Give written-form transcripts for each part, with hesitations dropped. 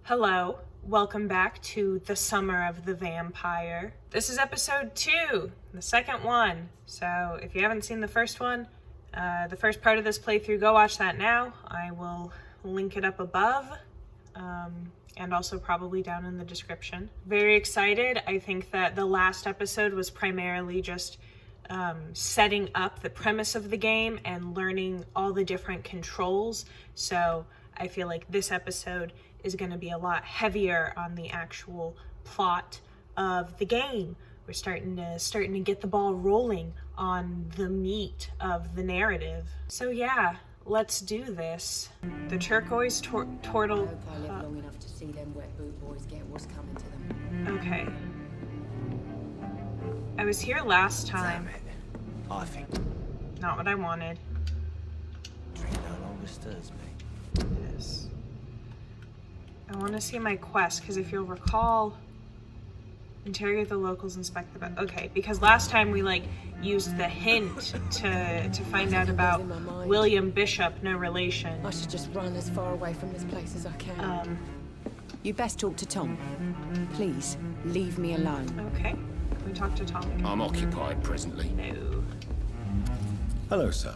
Hello, welcome back to The Summer of the Vampire. This is episode 2, the second one. So if you haven't seen the first one, the first part of this playthrough, go watch that now. I will link it up above, and also probably down in the description. Very excited. I think that the last episode was primarily just setting up the premise of the game and learning all the different controls. So I feel like this episode is going to be a lot heavier on the actual plot of the game. We're starting to get the ball rolling on the meat of the narrative. So yeah, let's do this. The Turquoise Tortilla. I hope I live long enough to see them wet boot boys get what's coming to them. Okay. I was here last time. Damn it. I think Not what I wanted. drink no longer stirs me. Yes. I want to see my quest, because if you'll recall, interrogate the locals, inspect the... Okay, because last time we, used the hint to find out about William Bishop, no relation. I should just run as far away from this place as I can. You best talk to Tom. Please, leave me alone. Okay. Can we talk to Tom again? I'm occupied presently. No. Hello, sir.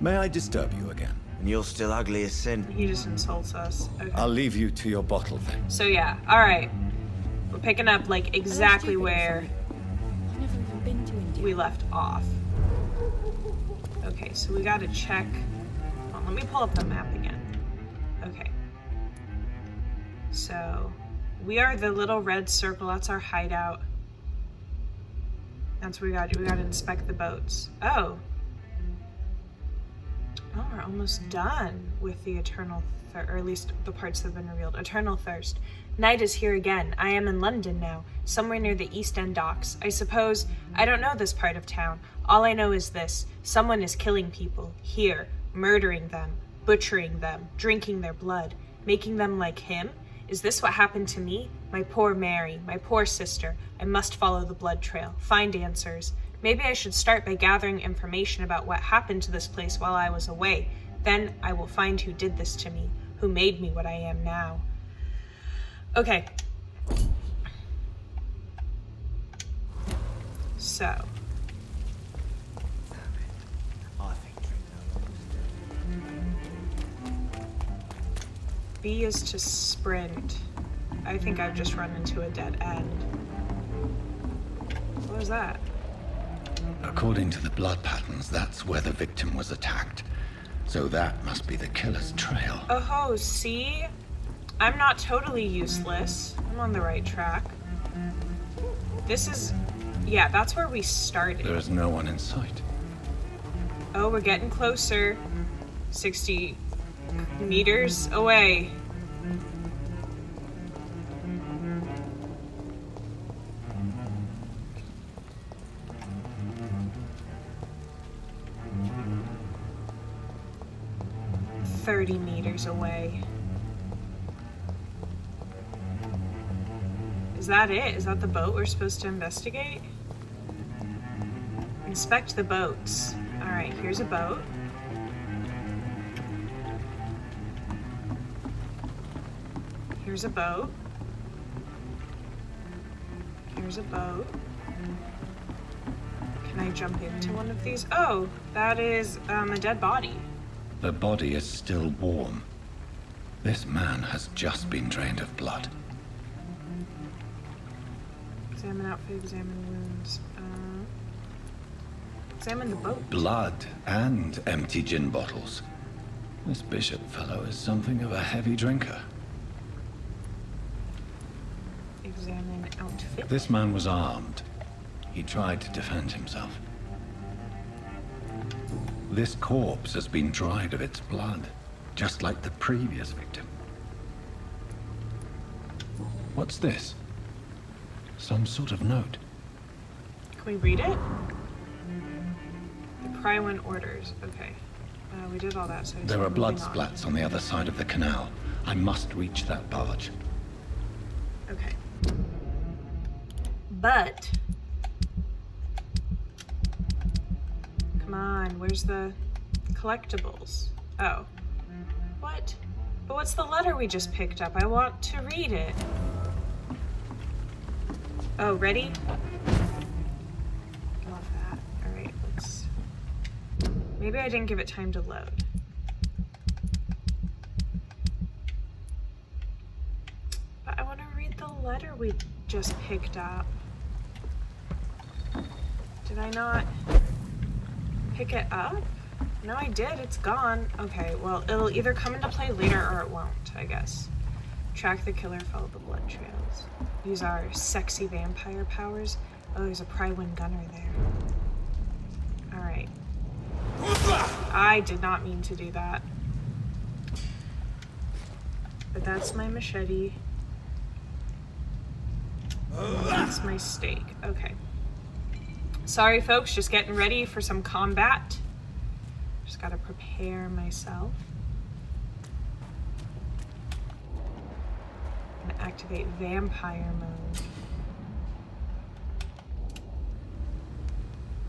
May I disturb you again? And you're still ugly as sin. He just insults us. Okay. I'll leave you to your bottle then. So yeah, alright. We're picking up, exactly where I've never even been to India. we left off. Okay, so we gotta check... Hold on, let me pull up the map again. Okay. So, we are the little red circle. That's our hideout. That's what we gotta do. We gotta inspect the boats. Oh, we're almost done with the Eternal Thirst, or at least the parts that have been revealed. Eternal Thirst. Night is here again. I am in London now, somewhere near the East End docks. I suppose I don't know this part of town. All I know is this. Someone is killing people, here, murdering them, butchering them, drinking their blood, making them like him. Is this what happened to me? My poor Mary, my poor sister. I must follow the blood trail, find answers. Maybe I should start by gathering information about what happened to this place while I was away. Then I will find who did this to me, who made me what I am now. Okay. So. I think drink no longer stirs me. B is to sprint. I think I've just run into a dead end. What was that? According to the blood patterns, that's where the victim was attacked. So that must be the killer's trail. Oh, see? I'm not totally useless. I'm on the right track. This is... Yeah, that's where we started. There is no one in sight. Oh, we're getting closer. 60 meters away. $30 meters away. Is that it? Is that the boat we're supposed to investigate? Inspect the boats. Alright, here's a boat. Here's a boat. Here's a boat. Can I jump into one of these? Oh, that is a dead body. The body is still warm. This man has just been drained of blood. Examine outfit, examine wounds. Examine the boat. Blood and empty gin bottles. This Bishop fellow is something of a heavy drinker. Examine outfit. This man was armed. He tried to defend himself. This corpse has been dried of its blood, just like the previous victim. What's this? Some sort of note. Can we read it? The pry when orders. Okay. We did all that, so There are blood moving on. splats on the other side of the canal. I must reach that barge. Okay. But... Come on, where's the collectibles? Oh. What? But what's the letter we just picked up? I want to read it. Oh, ready? Love that. Alright, let's... Maybe I didn't give it time to load. But I want to read the letter we just picked up. Did I not pick it up? No, I did. It's gone. Okay, well, it'll either come into play later or it won't, I guess. Track the killer, follow the blood trails. Use our sexy vampire powers. Oh, there's a Prywind gunner there. Alright. I did not mean to do that. But that's my machete. That's my stake. Okay. Sorry, folks, just getting ready for some combat. Just gotta prepare myself. And activate vampire mode.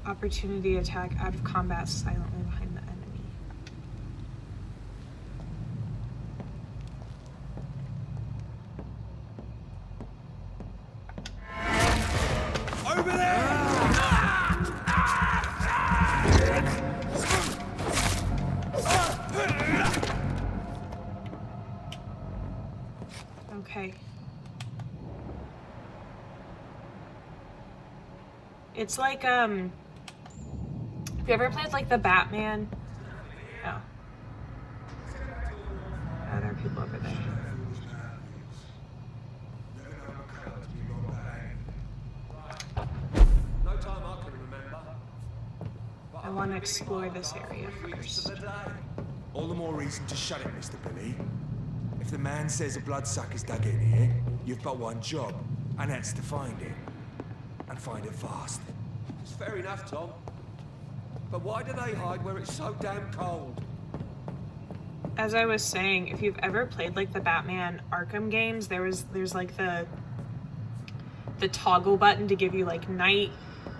Opportunity attack out of combat silently behind the enemy. Over there! Okay. It's like, have you ever played like the Batman? Oh. Oh, there are people over there. No time I can remember. I want to explore this area first. All the more reason to shut it, Mr. Billy. If the man says a bloodsucker's dug in here, you've but one job, and that's to find it. And find it fast. It's fair enough, Tom. But why do they hide where it's so damn cold? As I was saying, if you've ever played like the Batman Arkham games, there's like the toggle button to give you like night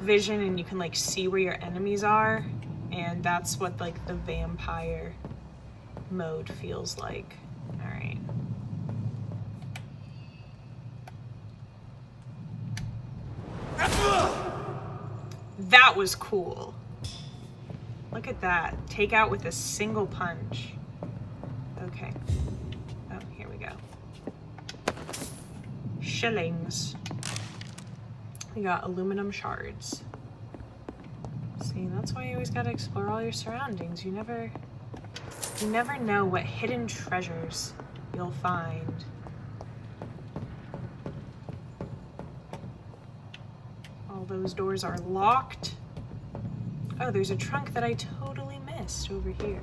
vision and you can like see where your enemies are, and that's what like the vampire mode feels like. All right. That was cool. Look at that. Take out with a single punch. Okay. Oh, here we go. Shillings. We got aluminum shards. See, that's why you always gotta explore all your surroundings. You never know what hidden treasures you'll find. All those doors are locked. Oh, there's a trunk that I totally missed over here.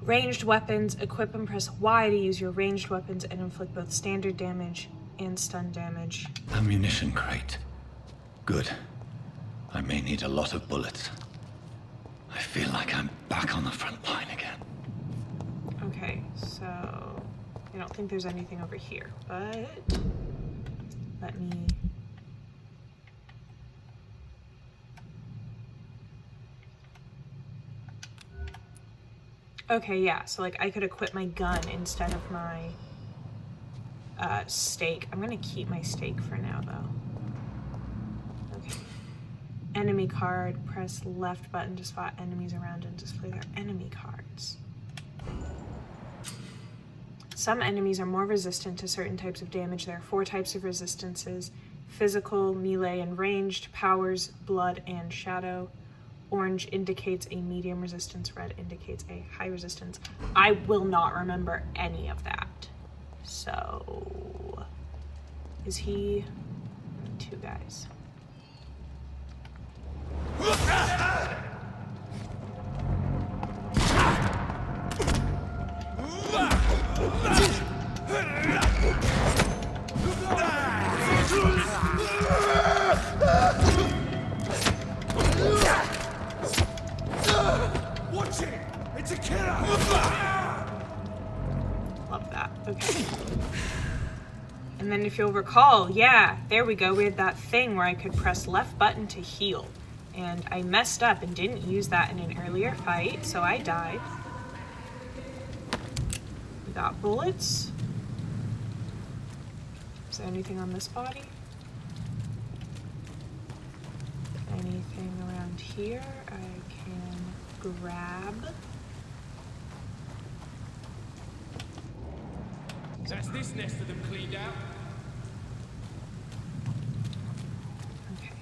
Ranged weapons. Equip and press Y to use your ranged weapons and inflict both standard damage and stun damage. Ammunition crate. Good. I may need a lot of bullets. I feel like I'm back on the front line again. Okay, so I don't think there's anything over here, but let me... Okay, yeah, so like I could equip my gun instead of my stake. I'm gonna keep my stake for now though. Okay. Enemy card, press left button to spot enemies around and display their enemy cards. Some enemies are more resistant to certain types of damage. There are 4 types of resistances: physical, melee, and ranged, powers, blood, and shadow. Orange indicates a medium resistance, red indicates a high resistance. I will not remember any of that. So, is he 2 guys? Watch it! It's a killer! Love that. Okay. And then if you'll recall, yeah, there we go. We had that thing where I could press left button to heal. And I messed up and didn't use that in an earlier fight, so I died. We got bullets. Is there anything on this body? Anything around here I can grab? That's this nest of them cleaned out. Okay,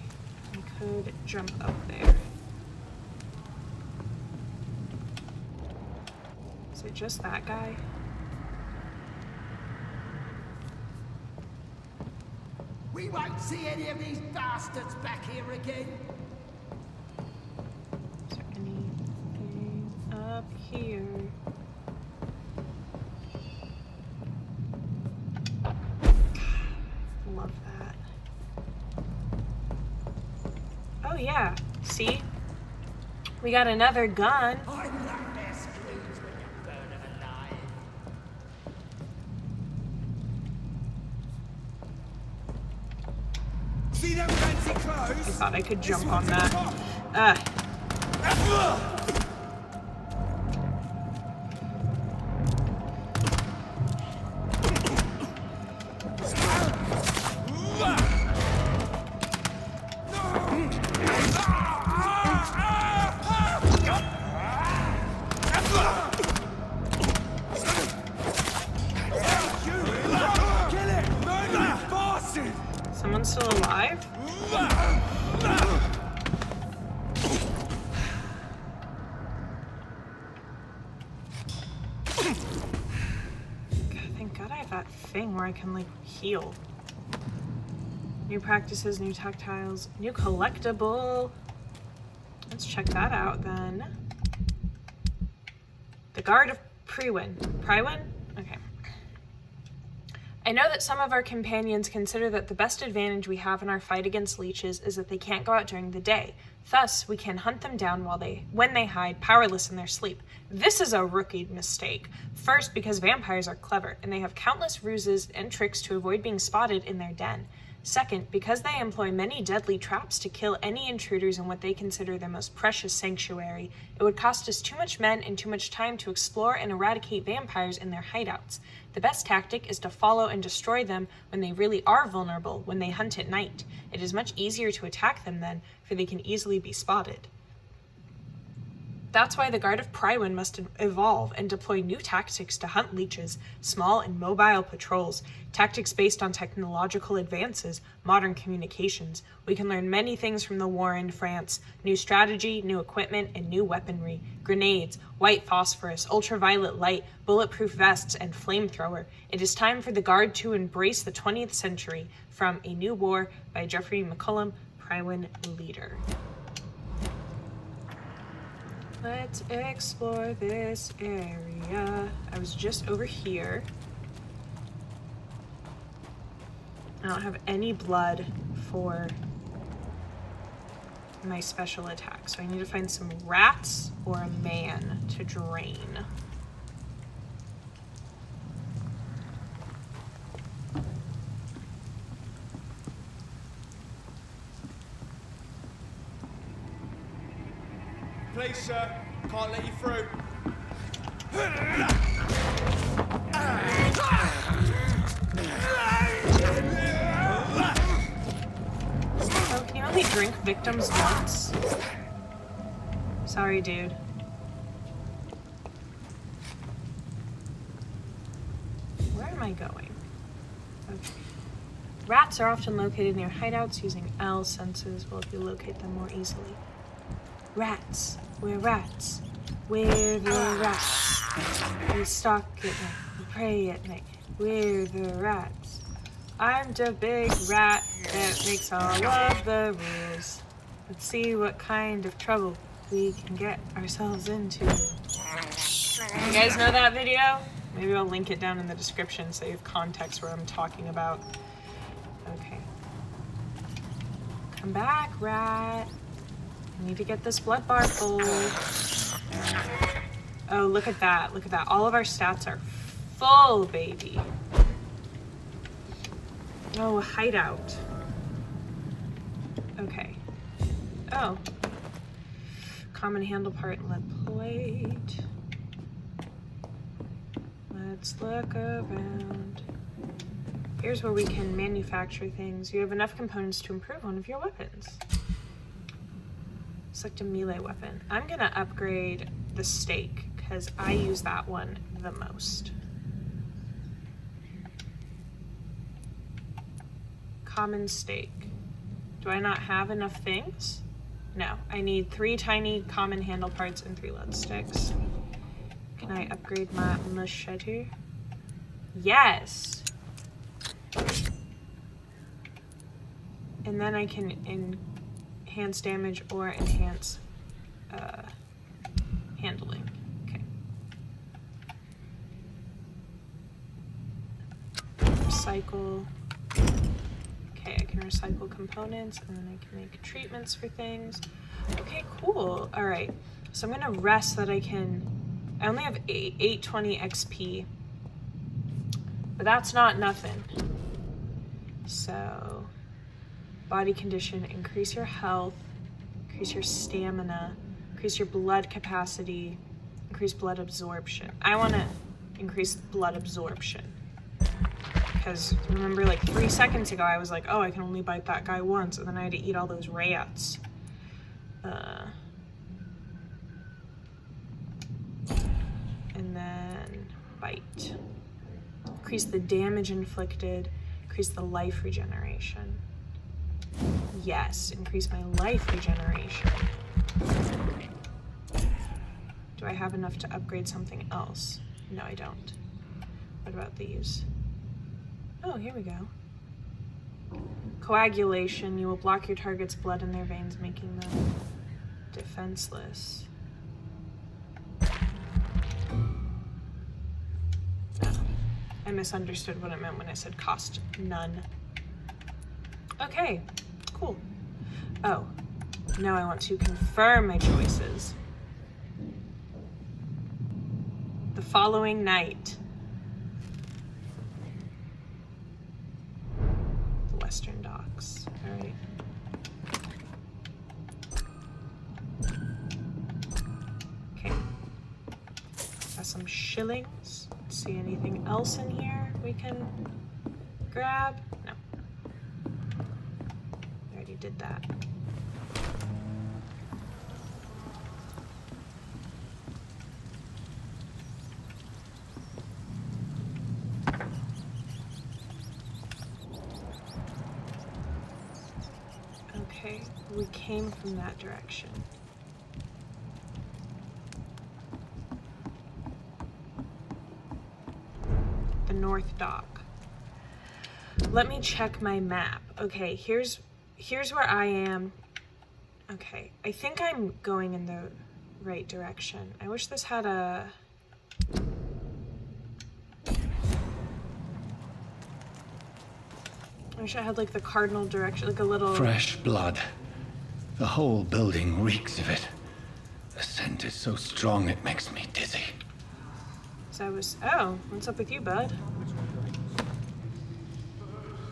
I could jump up there. Is it just that guy? We won't see any of these bastards back here again. Is there anything up here? Love that. Oh yeah, see? We got another gun. I love their screams when you burn them alive. See them fancy I clothes? thought I could jump This on one's that. at the top. Someone's still alive? Thank God I have that thing where I can, like, heal. New practices, new tactiles, new collectible. Let's check that out then. The Guard of Prywin. Prywin? Okay. I know that some of our companions consider that the best advantage we have in our fight against leeches is that they can't go out during the day. Thus, we can hunt them down when they hide, powerless in their sleep. This is a rookie mistake. First, because vampires are clever, and they have countless ruses and tricks to avoid being spotted in their den. Second, because they employ many deadly traps to kill any intruders in what they consider their most precious sanctuary, it would cost us too much men and too much time to explore and eradicate vampires in their hideouts. The best tactic is to follow and destroy them when they really are vulnerable, when they hunt at night. It is much easier to attack them then, for they can easily be spotted. That's why the Guard of Prywin must evolve and deploy new tactics to hunt leeches, small and mobile patrols, tactics based on technological advances, modern communications. We can learn many things from the war in France: new strategy, new equipment, and new weaponry, grenades, white phosphorus, ultraviolet light, bulletproof vests, and flamethrower. It is time for the Guard to embrace the 20th century. From A New War by Jeffrey McCullum, Prywin leader. Let's explore this area. I was just over here. I don't have any blood for my special attack, so I need to find some rats or a man to drain. Please, sir. Can't let you through. Oh, can you only drink victims once? Sorry, dude. Where am I going? Okay. Rats are often located near hideouts using L senses will help you locate them more easily. Rats. We're rats. We're the rats. We stalk at night. We pray at night. We're the rats. I'm the big rat that makes all of the rules. Let's see what kind of trouble we can get ourselves into. You guys know that video? Maybe I'll link it down in the description so you have context where I'm talking about. Okay. Come back, rat. I need to get this blood bar full. Oh, look at that. Look at that. All of our stats are full, baby. Oh, hideout. Okay. Oh, Common handle part and lead plate. Let's look around. Here's where we can manufacture things. You have enough components to improve one of your weapons. Select a melee weapon. I'm gonna upgrade the stake because I use that one the most. Common stake. Do I not have enough things? No, I need 3 tiny common handle parts and 3 lead sticks. Can I upgrade my machete? Yes! And then I can enhance damage or enhance handling. Okay. Recycle. Okay, I can recycle components and then I can make treatments for things. Okay, cool. All right, so I'm gonna rest so that I only have 820 XP, but that's not nothing. So, body condition, increase your health, increase your stamina, increase your blood capacity, increase blood absorption. I wanna increase blood absorption. Because remember, like 3 seconds ago, I was like, oh, I can only bite that guy once, and then I had to eat all those rats. And then bite. Increase the damage inflicted, increase the life regeneration. Yes, increase my life regeneration. Do I have enough to upgrade something else? No, I don't. What about these? Oh, here we go. Coagulation. You will block your target's blood in their veins, making them defenseless. Oh, I misunderstood what it meant when I said cost none. Okay, cool. Oh, now I want to confirm my choices. The following night. Western Docks. All right. Okay. Got some shillings. Let's see anything else in here we can grab? No. I already did that. Okay, we came from that direction. The North Dock. Let me check my map. Okay, here's where I am. Okay, I think I'm going in the right direction. I wish this had a... I wish I had like the cardinal direction, like a little... Fresh blood. The whole building reeks of it. The scent is so strong it makes me dizzy. So I was... Oh, what's up with you, bud?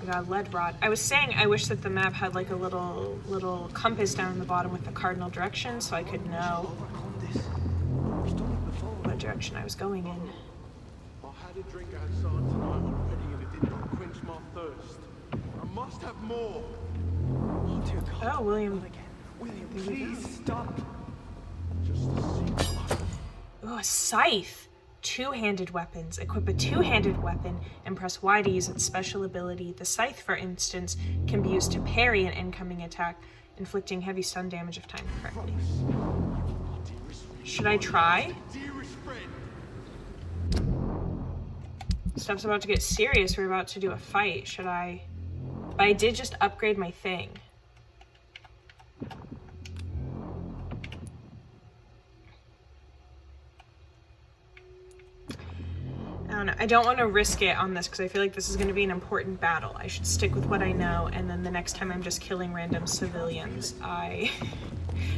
I got a lead rod. I was saying I wish that the map had like a little compass down the bottom with the cardinal direction so I could know what direction I was going in. I had a drink outside tonight already and it did not quench my thirst. I must have more. Oh, dear God. Oh, William. William, please stop. Just a secret. Oh, a scythe. Two-handed weapons. Equip a two-handed weapon and press Y to use its special ability. The scythe, for instance, can be used to parry an incoming attack, inflicting heavy stun damage if timed correctly. Should I try? Stuff's about to get serious. We're about to do a fight. Should I? But I did just upgrade my thing. I don't know. I don't want to risk it on this because I feel like this is going to be an important battle. I should stick with what I know, and then the next time I'm just killing random civilians,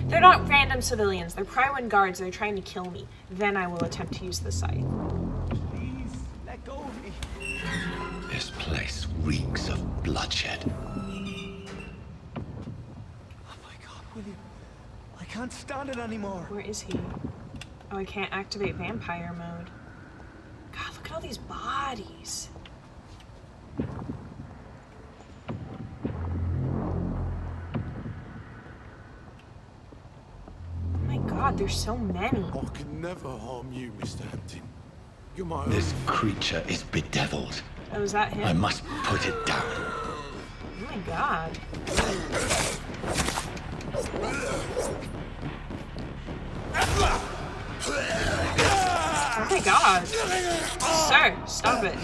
They're not random civilians. They're Prywin guards. They're trying to kill me. Then I will attempt to use the scythe. Please, let go of me. This place reeks of bloodshed. Oh my God, William. I can't stand it anymore. Where is he? Oh, I can't activate vampire mode. God, look at all these bodies. Oh my God, there's so many. I can never harm you, Mr. Hampton. You're my own. This creature is bedeviled. Oh, is that I him? must put it down. Oh my God. Oh my God. Sir, stop it.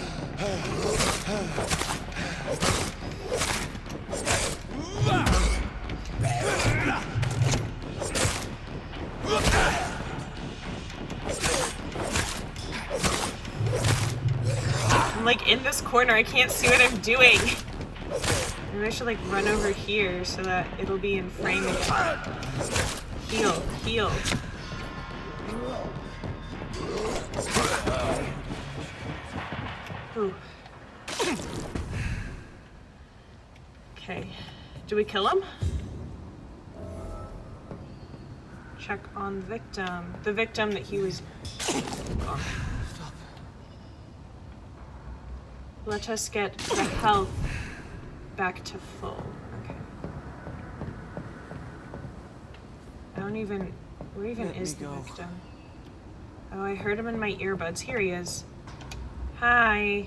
I'm like in this corner, I can't see what I'm doing. Maybe I should like run over here so that it'll be in frame again. Heal, heal. Ooh. Okay. Do we kill him? Check on victim. The victim that he was... Oh. Let us get the health back to full. Okay. I don't even... Where even is the victim? Oh, I heard him in my earbuds. Here he is. Hi.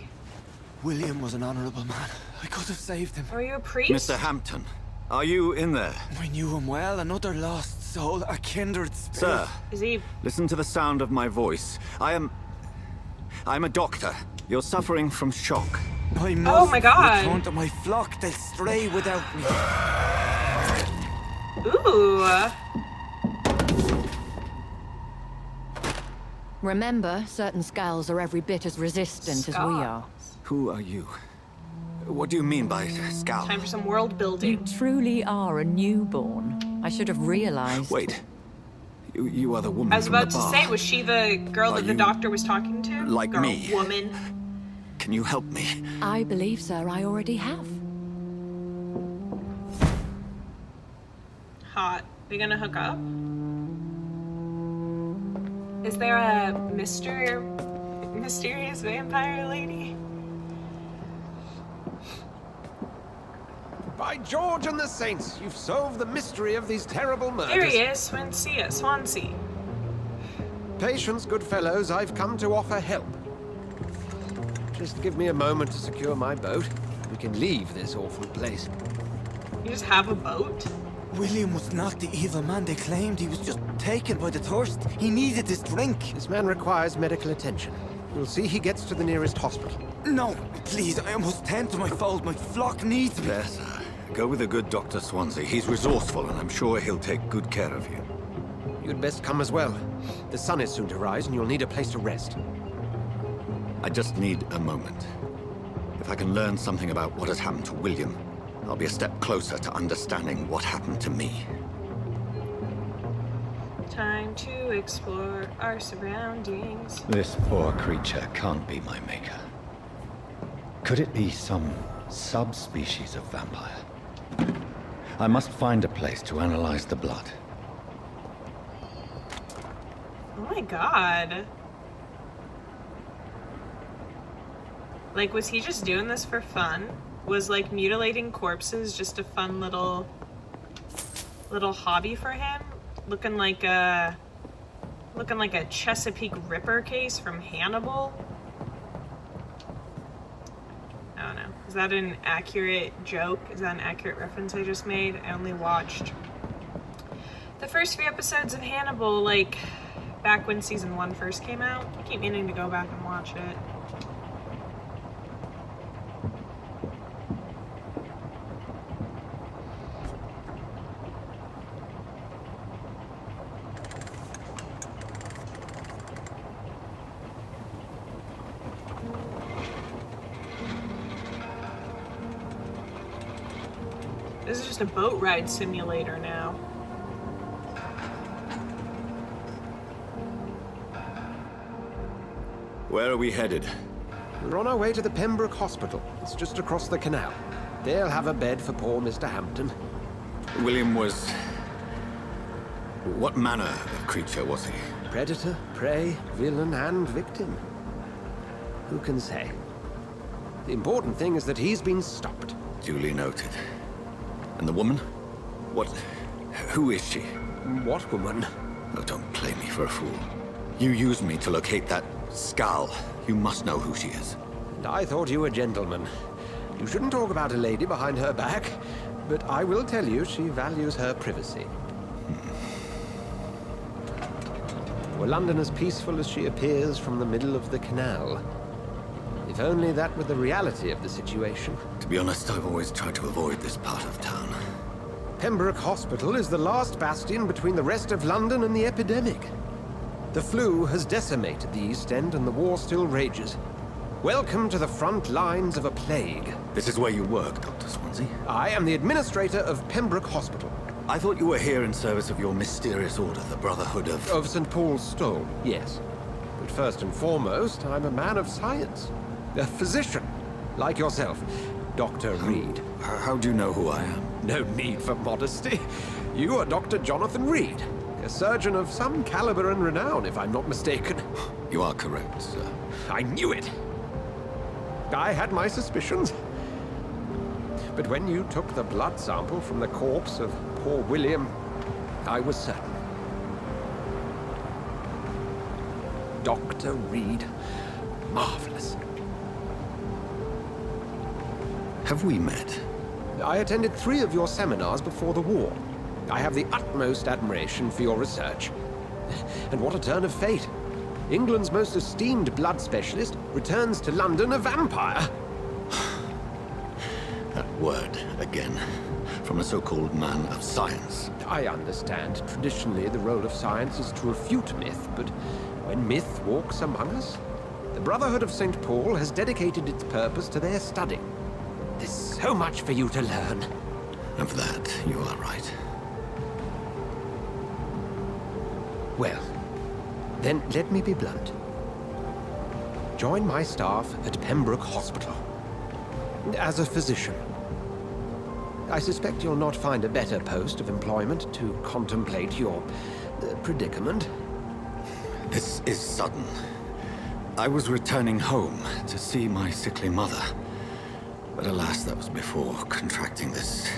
William was an honorable man. I could have saved him. Are you a priest? Mr. Hampton, are you in there? I knew him well, another lost soul, a kindred spirit. Sir, Is he... listen to the sound of my voice. I'm a doctor. You're suffering from shock. I must Oh my God. return to my flock. They'll stray without me. Ooh. Remember, certain skulls are every bit as resistant as we are. Who are you? What do you mean by scowl? Time for some world You building. truly are a newborn. I should have realized. Wait. You are the woman I was from the about to bar. say, was she the girl Are that the you doctor was talking to? like Girl, me? Woman. Can you help me? I believe, sir, I already have. Hot. We gonna hook up? Is there a mysterious vampire lady? By George and the Saints, you've solved the mystery of these terrible murders. There he is, Swansea. Patience, good fellows, I've come to offer help. Just give me a moment to secure my boat. We can leave this awful place. You just have a boat? William was not the evil man they claimed. He was just taken by the thirst. He needed this drink. This man requires medical attention. You'll see he gets to the nearest hospital. No, please, I must tend to my fold. My flock needs me. There, sir. Go with the good Dr. Swansea. He's resourceful, and I'm sure he'll take good care of you. You'd best come as well. The sun is soon to rise, and you'll need a place to rest. I just need a moment. If I can learn something about what has happened to William, I'll be a step closer to understanding what happened to me. Time to explore our surroundings. This poor creature can't be my maker. Could it be some subspecies of vampire? I must find a place to analyze the blood. Oh my God. Like, was he just doing this for fun? Was, like, mutilating corpses just a fun little hobby for him? Looking like a Chesapeake Ripper case from Hannibal? I don't know. Is that an accurate joke? Is that an accurate reference I just made? I only watched the first few episodes of Hannibal, like, back when season 1 first came out. I keep meaning to go back and watch it. This is just a boat ride simulator now. Where are we headed? We're on our way to the Pembroke Hospital. It's just across the canal. They'll have a bed for poor Mr. Hampton. William was What manner of creature was he? Predator, prey, villain, and victim. Who can say? The important thing is that he's been stopped. Duly noted. And the woman? What... who is she? What woman? Oh, don't play me for a fool. You used me to locate that skull. You must know who she is. And I thought you a gentleman. You shouldn't talk about a lady behind her back, but I will tell you she values her privacy. Were London as peaceful as she appears from the middle of the canal? If only that were the reality of the situation. To be honest, I've always tried to avoid this part of town. Pembroke Hospital is the last bastion between the rest of London and the epidemic. The flu has decimated the East End and the war still rages. Welcome to the front lines of a plague. This is where you work, Dr. Swansea? I am the administrator of Pembroke Hospital. I thought you were here in service of your mysterious order, the Brotherhood of... Of St. Paul's Stone, yes. But first and foremost, I'm a man of science. A physician, like yourself, Dr. Reed. How do you know who I am? No need for modesty. You are Dr. Jonathan Reed, a surgeon of some caliber and renown, if I'm not mistaken. You are correct, sir. I knew it. I had my suspicions. But when you took the blood sample from the corpse of poor William, I was certain. Dr. Reed. Marvelous. Have we met? I attended 3 of your seminars before the war. I have the utmost admiration for your research. And what a turn of fate. England's most esteemed blood specialist returns to London a vampire. That word, again. From a so-called man of science. I understand. Traditionally, the role of science is to refute myth, but when myth walks among us, the Brotherhood of St. Paul has dedicated its purpose to their study. There's so much for you to learn. Of that, you are right. Well, then let me be blunt. Join my staff at Pembroke Hospital. As a physician. I suspect you'll not find a better post of employment to contemplate your predicament. This is sudden. I was returning home to see my sickly mother. But alas, that was before contracting this...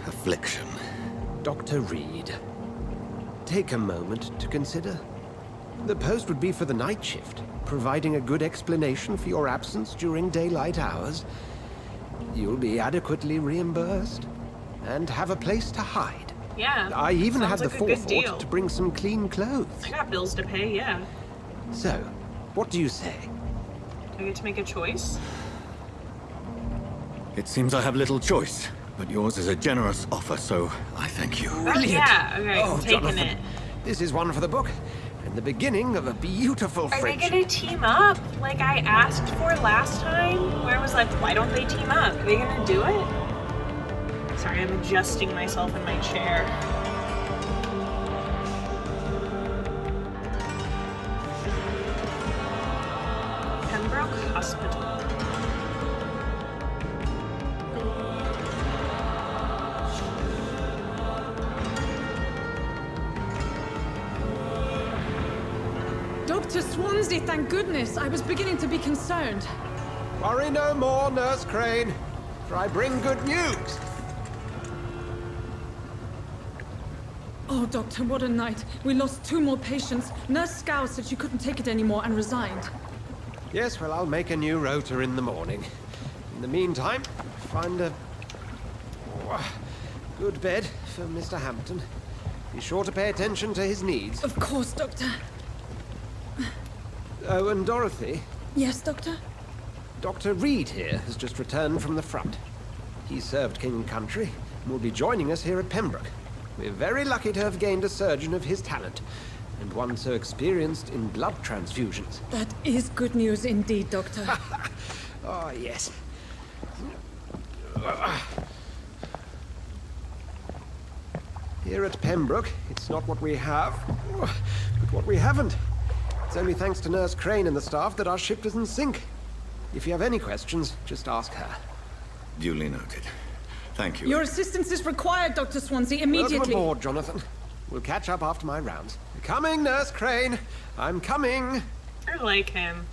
affliction. Dr. Reed, take a moment to consider. The post would be for the night shift, providing a good explanation for your absence during daylight hours. You'll be adequately reimbursed, and have a place to hide. Yeah. I even had sounds the like a good deal. forethought to bring some clean clothes. I got bills to pay, yeah. So, what do you say? Do I get to make a choice? It seems I have little choice, but yours is a generous offer, so I thank you. Oh, yeah. Okay, I'm taking Jonathan, it. this is one for the book, and the beginning of a beautiful Are they friendship. gonna team up like I asked for last time? Where I was like, why don't they team up? Are they gonna do it? Sorry, I'm adjusting myself in my chair. Pembroke Hospital. Dr. Swansea, thank goodness. I was beginning to be concerned. Worry no more, Nurse Crane, for I bring good news. Oh, Doctor, what a night. We lost 2 more patients. Nurse Scow said she couldn't take it anymore and resigned. Yes, well, I'll make a new rota in the morning. In the meantime, find a good bed for Mr. Hampton. Be sure to pay attention to his needs. Of course, Doctor. Oh, and Dorothy, Yes, Doctor? Dr. Reed here has just returned from the front. He served King and Country and will be joining us here at Pembroke. We're very lucky to have gained a surgeon of his talent, and one so experienced in blood transfusions. That is good news indeed, Doctor. Oh, yes. Here at Pembroke, it's not what we have, but what we haven't. It's only thanks to Nurse Crane and the staff that our ship doesn't sink. If you have any questions, just ask her. Duly noted. Thank you. Your assistance is required, Dr. Swansea, immediately. Welcome aboard, Jonathan. We'll catch up after my rounds. Coming, Nurse Crane. I'm coming. I like him.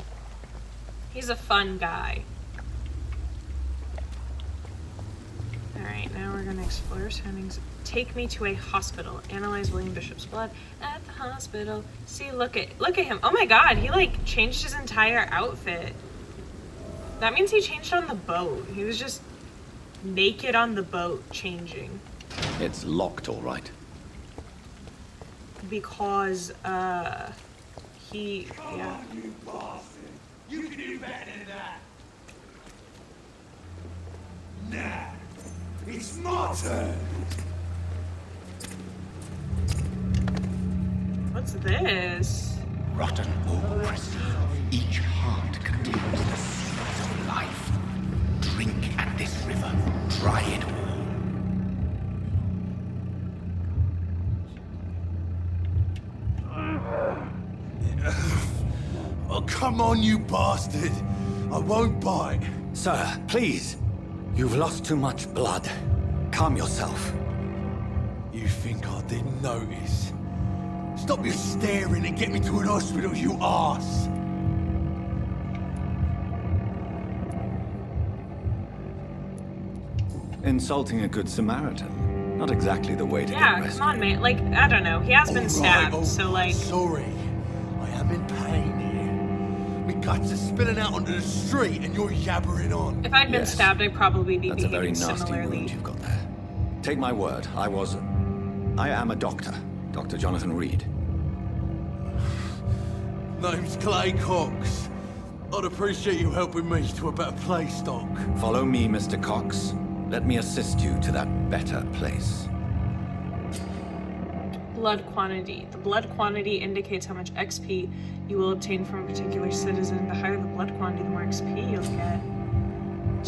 He's a fun guy. Alright, now we're gonna explore surroundings. Take me to a hospital. Analyze William Bishop's blood at the hospital. See, look at him. Oh my god, he like changed his entire outfit. That means he changed on the boat. He was just naked on the boat changing. It's locked, all right. Because, yeah. You bastard! You can do better than that! Nah, it's my turn! What's this? Rotten or pristine, each heart contains the seeds of life. Drink at this river, try it all. Oh, come on, you bastard! I won't bite. Sir, please. You've lost too much blood. Calm yourself. You think I didn't notice? Stop your staring and get me to an hospital, you arse! Insulting a good Samaritan. Not exactly the way to get rescued. Yeah, come on, man. Like, I don't know. He has been stabbed, so like... Sorry. I am in pain here. My guts are spilling out onto the street and you're yabbering on. If I'd been stabbed, I'd probably be That's a very behaving nasty similarly. wound you've got there. Take my word, I am a doctor. Dr. Jonathan Reed. Name's Clay Cox. I'd appreciate you helping me to a better place, Doc. Follow me, Mr. Cox. Let me assist you to that better place. Blood quantity. The blood quantity indicates how much XP you will obtain from a particular citizen. The higher the blood quantity, the more XP you'll get.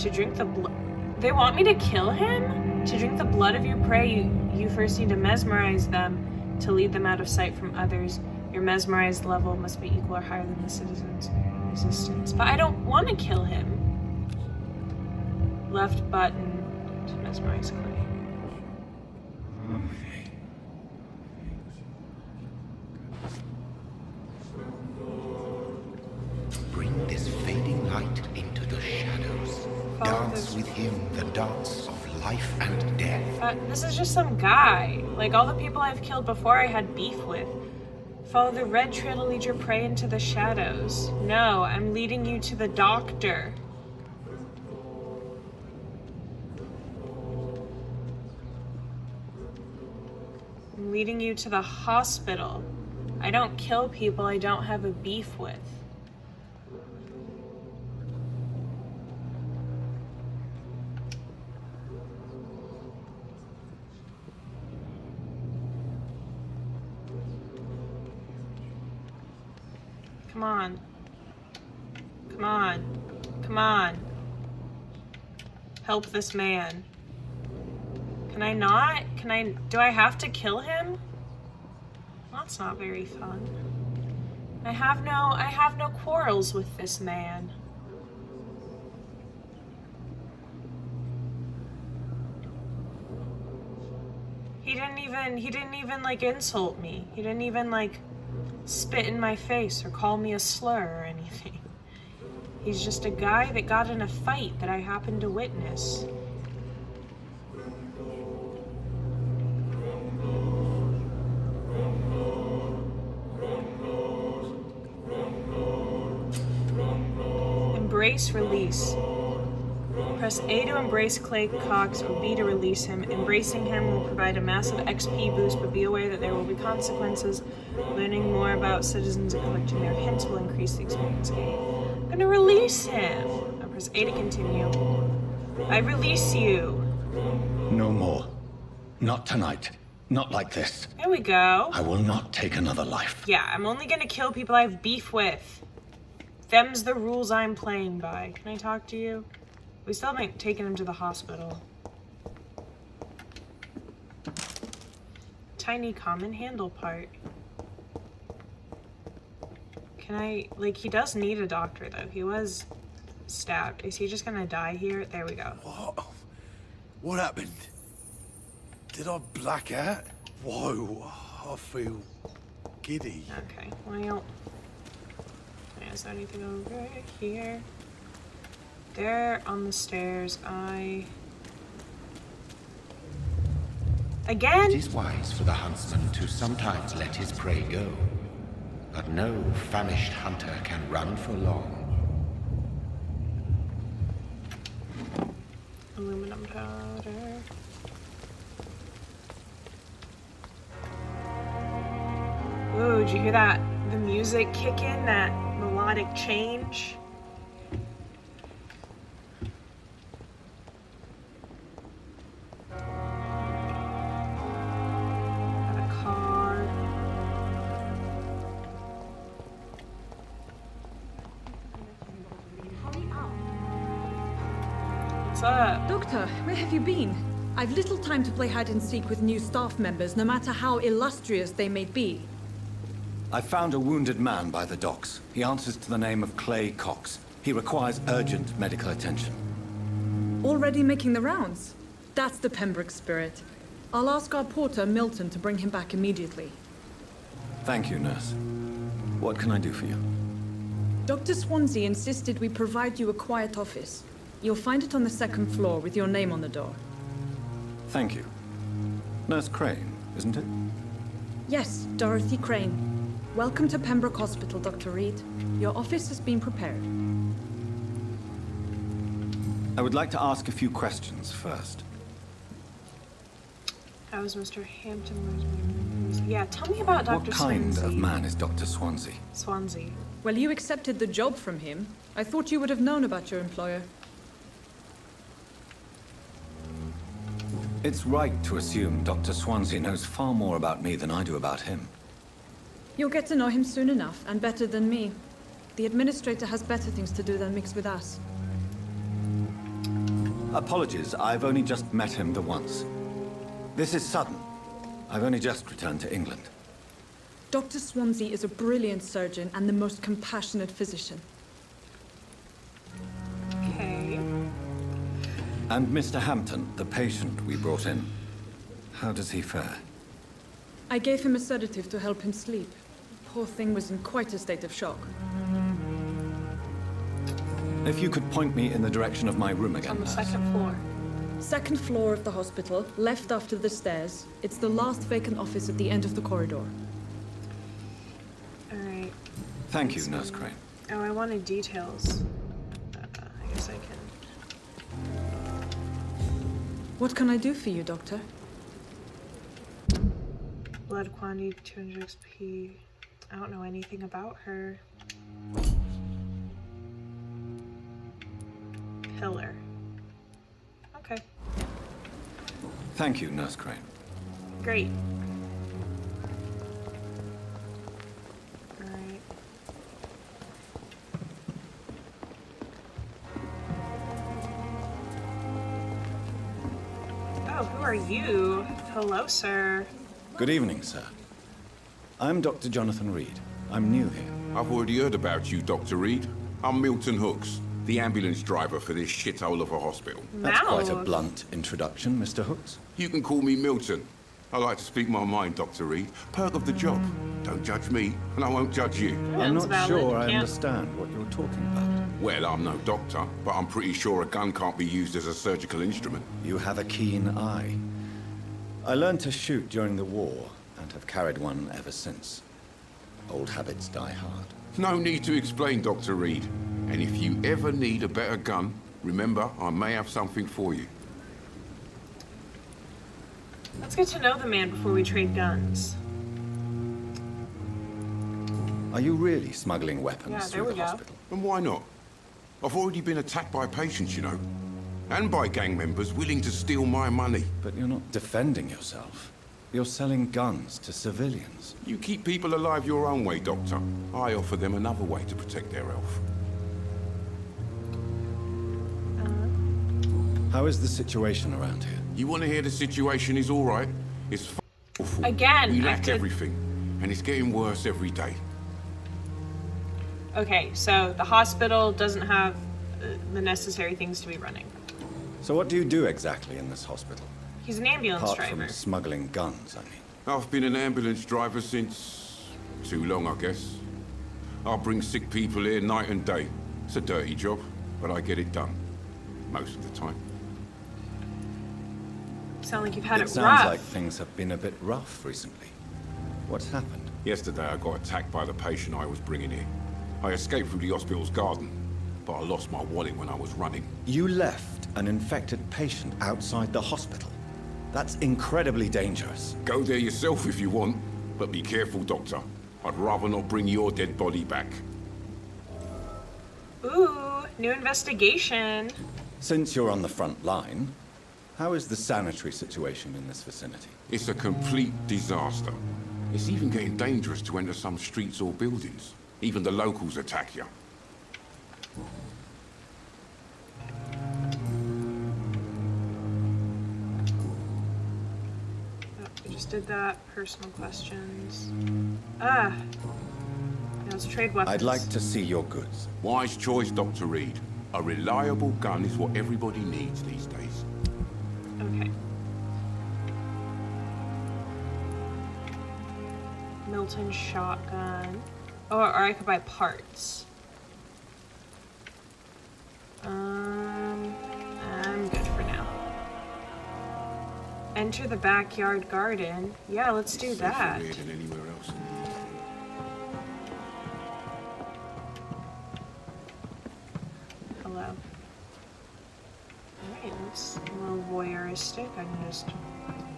To drink the blood... They want me to kill him? To drink the blood of your prey, you first need to mesmerize them to lead them out of sight from others. Your mesmerized level must be equal or higher than the citizen's resistance. But I don't want to kill him. Left button to mesmerize Clay. Bring this fading light into the shadows. Dance with him the dance of life and death. This is just some guy. Like all the people I've killed before I had beef with. Follow the red trail to lead your prey into the shadows. No, I'm leading you to the doctor. I'm leading you to the hospital. I don't kill people I don't have a beef with. Come on. Come on. Come on. Help this man. Can I not? Do I have to kill him? That's not very fun. I have no quarrels with this man. He didn't even like insult me. He didn't even like spit in my face or call me a slur or anything. He's just a guy that got in a fight that I happened to witness. Embrace release. Press A to embrace Clay Cox or B to release him. Embracing him will provide a massive XP boost, but be aware that there will be consequences. Learning more about citizens and collecting their hints will increase the experience gain. I'm gonna release him. Now press A to continue. I release you. No more. Not tonight. Not like this. There we go. I will not take another life. Yeah, I'm only gonna kill people I have beef with. Them's the rules I'm playing by. Can I talk to you? We still haven't taken him to the hospital. Tiny common handle part. Can I, like, he does need a doctor though. He was stabbed. Is he just gonna die here? There we go. What happened? Did I black out? Whoa, I feel giddy. Okay, well... Is there anything over here? There on the stairs, Again? It is wise for the huntsman to sometimes let his prey go, but no famished hunter can run for long. Aluminum powder. Ooh, did you hear that? The music kick in, that melodic change. Got a car. What's up? Doctor, where have you been? I've little time to play hide and seek with new staff members, no matter how illustrious they may be. I found a wounded man by the docks. He answers to the name of Clay Cox. He requires urgent medical attention. Already making the rounds? That's the Pembroke spirit. I'll ask our porter, Milton, to bring him back immediately. Thank you, nurse. What can I do for you? Dr. Swansea insisted we provide you a quiet office. You'll find it on the second floor with your name on the door. Thank you. Nurse Crane, isn't it? Yes, Dorothy Crane. Welcome to Pembroke Hospital, Dr. Reed. Your office has been prepared. I would like to ask a few questions first. How is Mr. Hampton? Yeah, tell me about Dr. What kind Swansea. of man is Dr. Swansea? Swansea. Well, you accepted the job from him. I thought you would have known about your employer. It's right to assume Dr. Swansea knows far more about me than I do about him. You'll get to know him soon enough, and better than me. The administrator has better things to do than mix with us. Apologies, I've only just met him the once. This is sudden. I've only just returned to England. Dr. Swansea is a brilliant surgeon and the most compassionate physician. Okay. And Mr. Hampton, the patient we brought in, how does he fare? I gave him a sedative to help him sleep. Poor thing was in quite a state of shock. If you could point me in the direction of my room again, On the nurse. second floor. Second floor of the hospital, left after the stairs. It's the last vacant office at the end of the corridor. Alright. Thank you, Nurse Crane. Oh, I wanted details. I guess I can. What can I do for you, Doctor? Blood quantity 200 XP. I don't know anything about her. Pillar. Okay. Thank you, Nurse Crane. Great. Alright. Oh, who are you? Hello, sir. Good evening, sir. I'm Dr. Jonathan Reed. I'm new here. I've already heard about you, Dr. Reed. I'm Milton Hooks, the ambulance driver for this shithole of a hospital. That's quite a blunt introduction, Mr. Hooks. You can call me Milton. I like to speak my mind, Dr. Reed. Perk of the job. Don't judge me, and I won't judge you. I'm not sure I understand what you're talking about. Well, I'm no doctor, but I'm pretty sure a gun can't be used as a surgical instrument. You have a keen eye. I learned to shoot during the war, and have carried one ever since. Old habits die hard. No need to explain, Dr. Reed. And if you ever need a better gun, remember, I may have something for you. Let's get to know the man before we trade guns. Are you really smuggling weapons through the hospital? And why not? I've already been attacked by patients, you know. And by gang members willing to steal my money. But you're not defending yourself. You're selling guns to civilians. You keep people alive your own way, Doctor. I offer them another way to protect their health. How is the situation around here? You want to hear the situation is all right? It's awful. Again, We I lack have to- everything, and it's getting worse every day. Okay, so the hospital doesn't have the necessary things to be running. So what do you do exactly in this hospital? He's an ambulance Apart driver. from smuggling guns, I mean. I've been an ambulance driver since... too long, I guess. I bring sick people here night and day. It's a dirty job, but I get it done. Most of the time. Sound like you've had it rough. It sounds like things have been a bit rough recently. What's happened? Yesterday I got attacked by the patient I was bringing here. I escaped through the hospital's garden, but I lost my wallet when I was running. You left an infected patient outside the hospital? That's incredibly dangerous. Go there yourself if you want, but be careful, Doctor. I'd rather not bring your dead body back. Ooh, new investigation. Since you're on the front line, how is the sanitary situation in this vicinity? It's a complete disaster. It's even getting dangerous to enter some streets or buildings. Even the locals attack you. We just did that. Personal questions. Now let's trade weapons. I'd like to see your goods. Wise choice, Dr. Reed. A reliable gun is what everybody needs these days. Okay. Milton shotgun. Oh, or I could buy parts. I'm good for now. Enter the backyard garden. Yeah, let's do that. Safer here than anywhere else. Hello. Alright, that's a little voyeuristic. I can just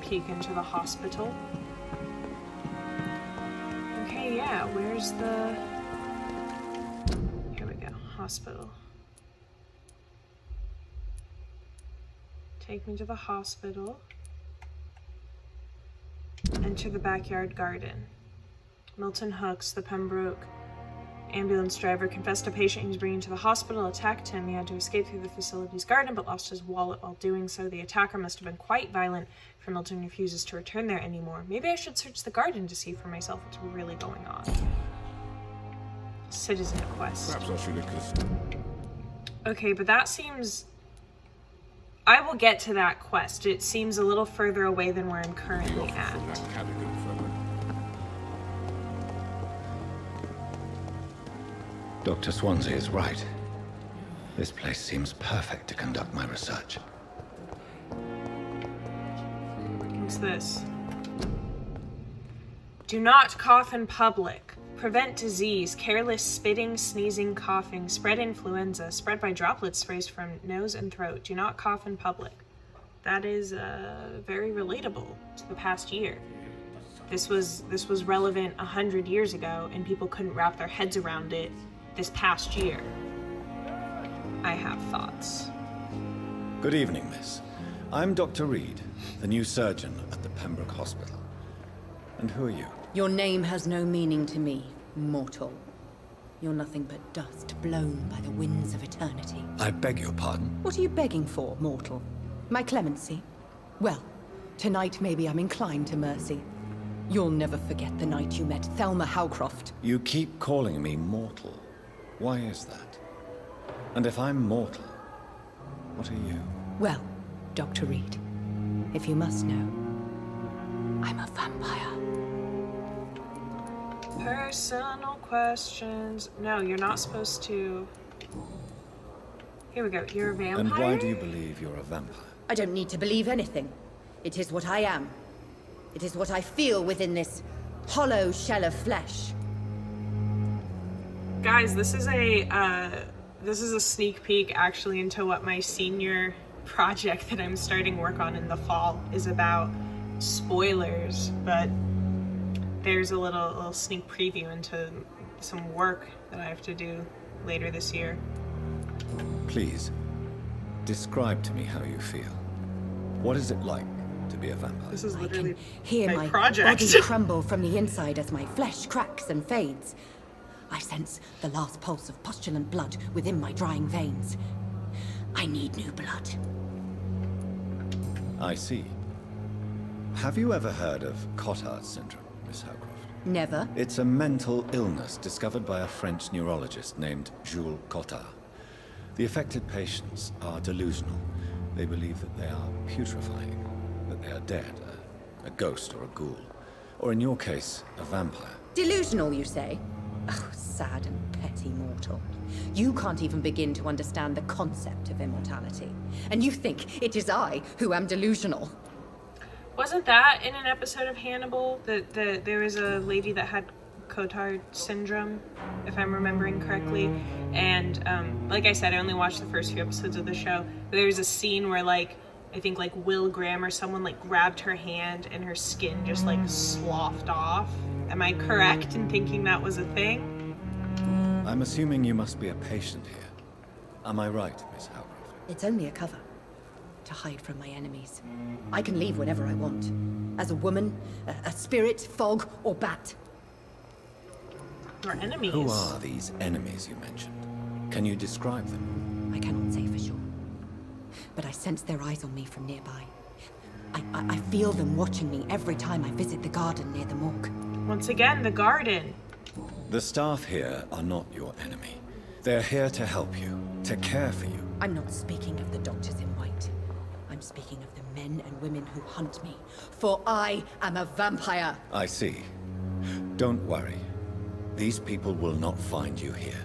peek into the hospital. Okay, yeah, where's the... Here we go, hospital. Take me to the hospital. Enter the backyard garden. Milton Hooks, the Pembroke ambulance driver, confessed a patient he was bringing to the hospital attacked him. He had to escape through the facility's garden, but lost his wallet while doing so. The attacker must have been quite violent, for Milton refuses to return there anymore. Maybe I should search the garden to see for myself what's really going on. Citizen quest. Perhaps I should have... Okay, but that seems... I will get to that quest. It seems a little further away than where I'm currently at. From that Cadigan fellow. Dr. Swansea is right. This place seems perfect to conduct my research. What's this? Do not cough in public. Prevent disease, careless spitting, sneezing, coughing, spread influenza, spread by droplet sprays from nose and throat. Do not cough in public. That is very relatable to the past year. This was relevant 100 years ago, and people couldn't wrap their heads around it this past year. I have thoughts. Good evening, miss. I'm Dr. Reed, the new surgeon at the Pembroke Hospital. And who are you? Your name has no meaning to me, mortal. You're nothing but dust blown by the winds of eternity. I beg your pardon? What are you begging for, mortal? My clemency? Well, tonight maybe I'm inclined to mercy. You'll never forget the night you met Thelma Howcroft. You keep calling me mortal. Why is that? And if I'm mortal, what are you? Well, Dr. Reed, if you must know, I'm a vampire. Personal questions. No, you're not supposed to... Here we go. You're a vampire? And why do you believe you're a vampire? I don't need to believe anything. It is what I am. It is what I feel within this hollow shell of flesh. Guys, this is a sneak peek actually into what my senior project that I'm starting work on in the fall is about. Spoilers, but there's a little sneak preview into some work that I have to do later this year. Please, describe to me how you feel. What is it like to be a vampire? This is literally Hear my project. body crumble from the inside as my flesh cracks and fades. I sense the last pulse of postulant blood within my drying veins. I need new blood. I see. Have you ever heard of Cottage Syndrome, Miss Howcroft? Never. It's a mental illness discovered by a French neurologist named Jules Cotard. The affected patients are delusional. They believe that they are putrefying, that they are dead, a ghost or a ghoul. Or in your case, a vampire. Delusional, you say? Oh, sad and petty mortal. You can't even begin to understand the concept of immortality. And you think it is I who am delusional. Wasn't that in an episode of Hannibal? That there was a lady that had Cottage Syndrome, if I'm remembering correctly. And like I said, I only watched the first few episodes of the show. But there was a scene where, like, I think like Will Graham or someone like grabbed her hand and her skin just like sloughed off. Am I correct in thinking that was a thing? I'm assuming you must be a patient here. Am I right, Miss Howcroft? It's only a cover. To hide from my enemies. I can leave whenever I want. As a woman, a spirit, fog, or bat. Or enemies? Who are these enemies you mentioned? Can you describe them? I cannot say for sure. But I sense their eyes on me from nearby. I feel them watching me every time I visit the garden near the morgue. Once again, the garden. The staff here are not your enemy. They're here to help you, to care for you. I'm not speaking of the doctors in white. I'm speaking of the men and women who hunt me. For I am a vampire. I see. Don't worry. These people will not find you here.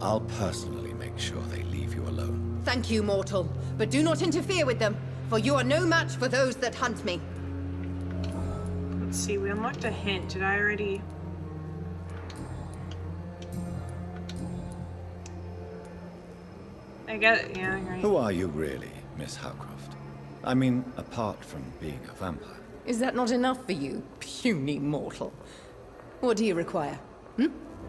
I'll personally make sure they leave you alone. Thank you, mortal. But do not interfere with them, for you are no match for those that hunt me. Let's see, we unlocked a hint. Did I already... I get it, yeah, right. Who are you really, Miss Howcroft? I mean, apart from being a vampire. Is that not enough for you, puny mortal? What do you require?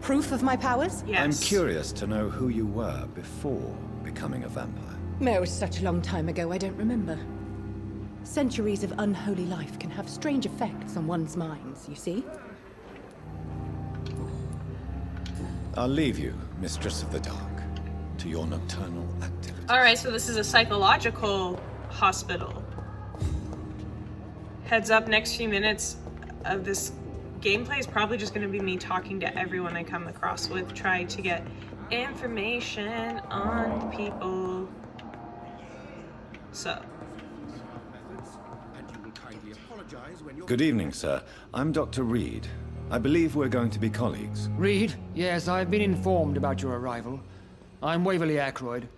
Proof of my powers? Yes. I'm curious to know who you were before becoming a vampire. No, it's such a long time ago, I don't remember. Centuries of unholy life can have strange effects on one's minds, you see? I'll leave you, Mistress of the Dark, to your nocturnal activities. Alright, so this is a psychological hospital. Heads up, next few minutes of this gameplay is probably just going to be me talking to everyone I come across with, trying to get information on people. So. Good evening, sir. I'm Dr. Reed. I believe we're going to be colleagues. Reed? Yes, I've been informed about your arrival. I'm Waverly Ackroyd.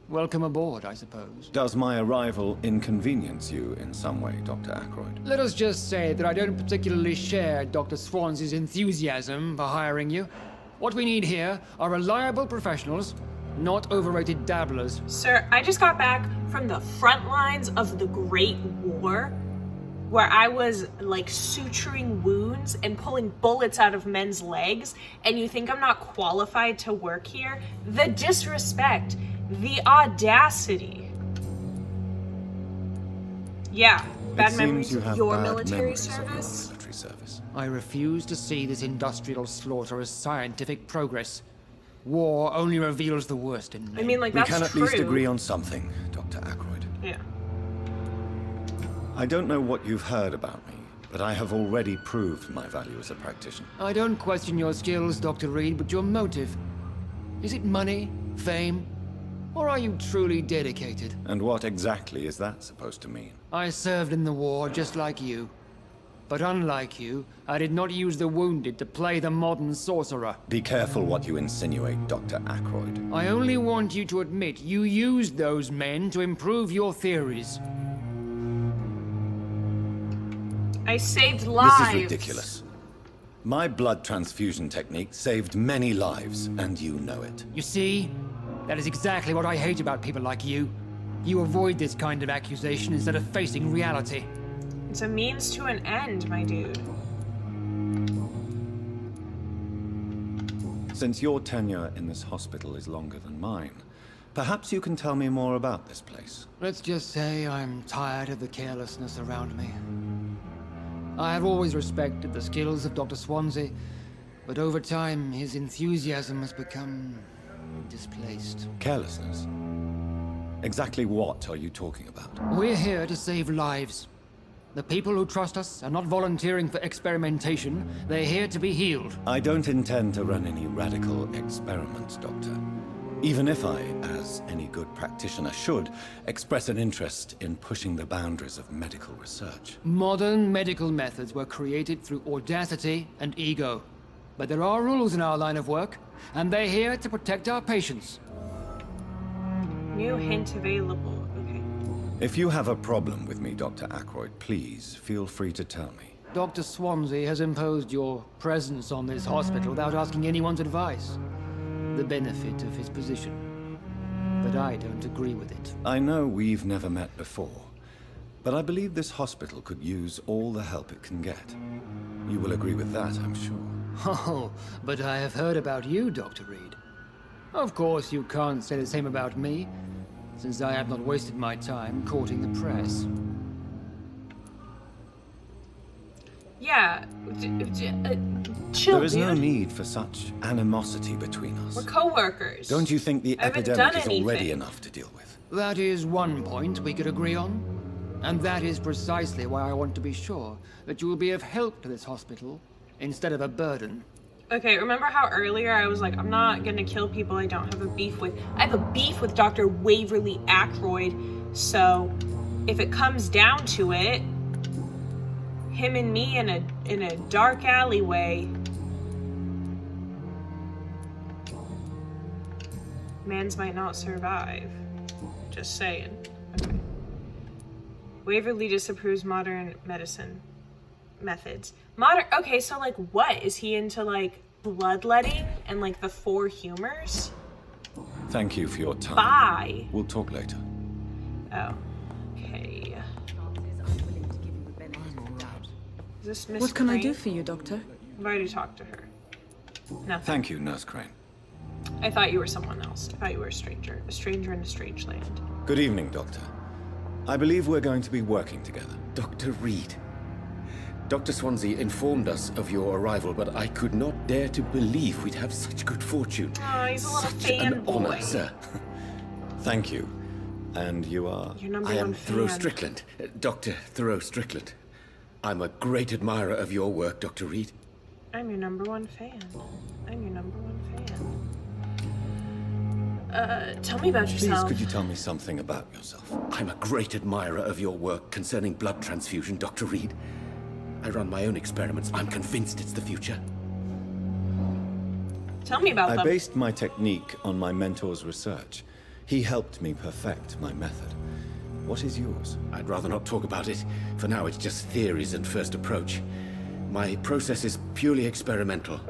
Welcome aboard, I suppose. Does my arrival inconvenience you in some way, Dr. Ackroyd? Let us just say that I don't particularly share Dr. Swans's enthusiasm for hiring you. What we need here are reliable professionals, not overrated dabblers. Sir, I just got back from the front lines of the Great War, where I was like suturing wounds and pulling bullets out of men's legs, and you think I'm not qualified to work here? The disrespect, the audacity. Yeah, bad memories of your military service. I refuse to see this industrial slaughter as scientific progress. War only reveals the worst in men. I mean, like, that's true. We can at least agree on something, Dr. Ackroyd. Yeah. I don't know what you've heard about me, but I have already proved my value as a practitioner. I don't question your skills, Dr. Reed, but your motive. Is it money, fame, or are you truly dedicated? And what exactly is that supposed to mean? I served in the war just like you. But unlike you, I did not use the wounded to play the modern sorcerer. Be careful what you insinuate, Dr. Ackroyd. I only want you to admit you used those men to improve your theories. I saved lives. This is ridiculous. My blood transfusion technique saved many lives, and you know it. You see? That is exactly what I hate about people like you. You avoid this kind of accusation instead of facing reality. It's a means to an end, my dude. Since your tenure in this hospital is longer than mine, perhaps you can tell me more about this place. Let's just say I'm tired of the carelessness around me. I have always respected the skills of Dr. Swansea, but over time his enthusiasm has become displaced. Carelessness? Exactly what are you talking about? We're here to save lives. The people who trust us are not volunteering for experimentation. They're here to be healed. I don't intend to run any radical experiments, Doctor. Even if I, as any good practitioner should, express an interest in pushing the boundaries of medical research. Modern medical methods were created through audacity and ego. But there are rules in our line of work, and they're here to protect our patients. New hint available. Okay. If you have a problem with me, Dr. Ackroyd, please feel free to tell me. Dr. Swansea has imposed your presence on this hospital without asking anyone's advice. The benefit of his position. But I don't agree with it. I know we've never met before, but I believe this hospital could use all the help it can get. You will agree with that, I'm sure. Oh, but I have heard about you, Dr. Reed. Of course, you can't say the same about me, since I have not wasted my time courting the press. Yeah, chill, There is no dude. need for such animosity between us. We're co-workers. Don't you think the I haven't epidemic done is already anything. enough to deal with? That is one point we could agree on. And that is precisely why I want to be sure that you will be of help to this hospital, instead of a burden. Okay, remember how earlier I was like, I'm not gonna kill people I don't have a beef with. I have a beef with Dr. Waverly Ackroyd, so if it comes down to it, him and me in a dark alleyway, mans might not survive. Just saying. Okay. Waverly disapproves modern medicine methods. Okay, so like what? Is he into like bloodletting and like the four humors? Thank you for your time. Bye. We'll talk later. Oh. Okay. Is this Miss What can I do Crane? for you, Doctor? I've already talked to her. Nothing. Thank you, Nurse Crane. I thought you were someone else. I thought you were a stranger. A stranger in a strange land. Good evening, Doctor. I believe we're going to be working together. Dr. Reed. Dr. Swansea informed us of your arrival, but I could not dare to believe we'd have such good fortune. Oh, he's a little Such an honor, fanboy. sir. Thank you. And you are? Your number I one am fan. Thoreau Strickland, Dr. Thoreau Strickland. I'm a great admirer of your work, Dr. Reed. I'm your number one fan. I'm your number one fan. Tell me about Please, yourself. could you tell me something about yourself? I'm a great admirer of your work concerning blood transfusion, Dr. Reed. I run my own experiments. I'm convinced it's the future. Tell me about I them. based my technique on my mentor's research. He helped me perfect my method. What is yours? I'd rather not talk about it. For now, it's just theories and first approach. My process is purely experimental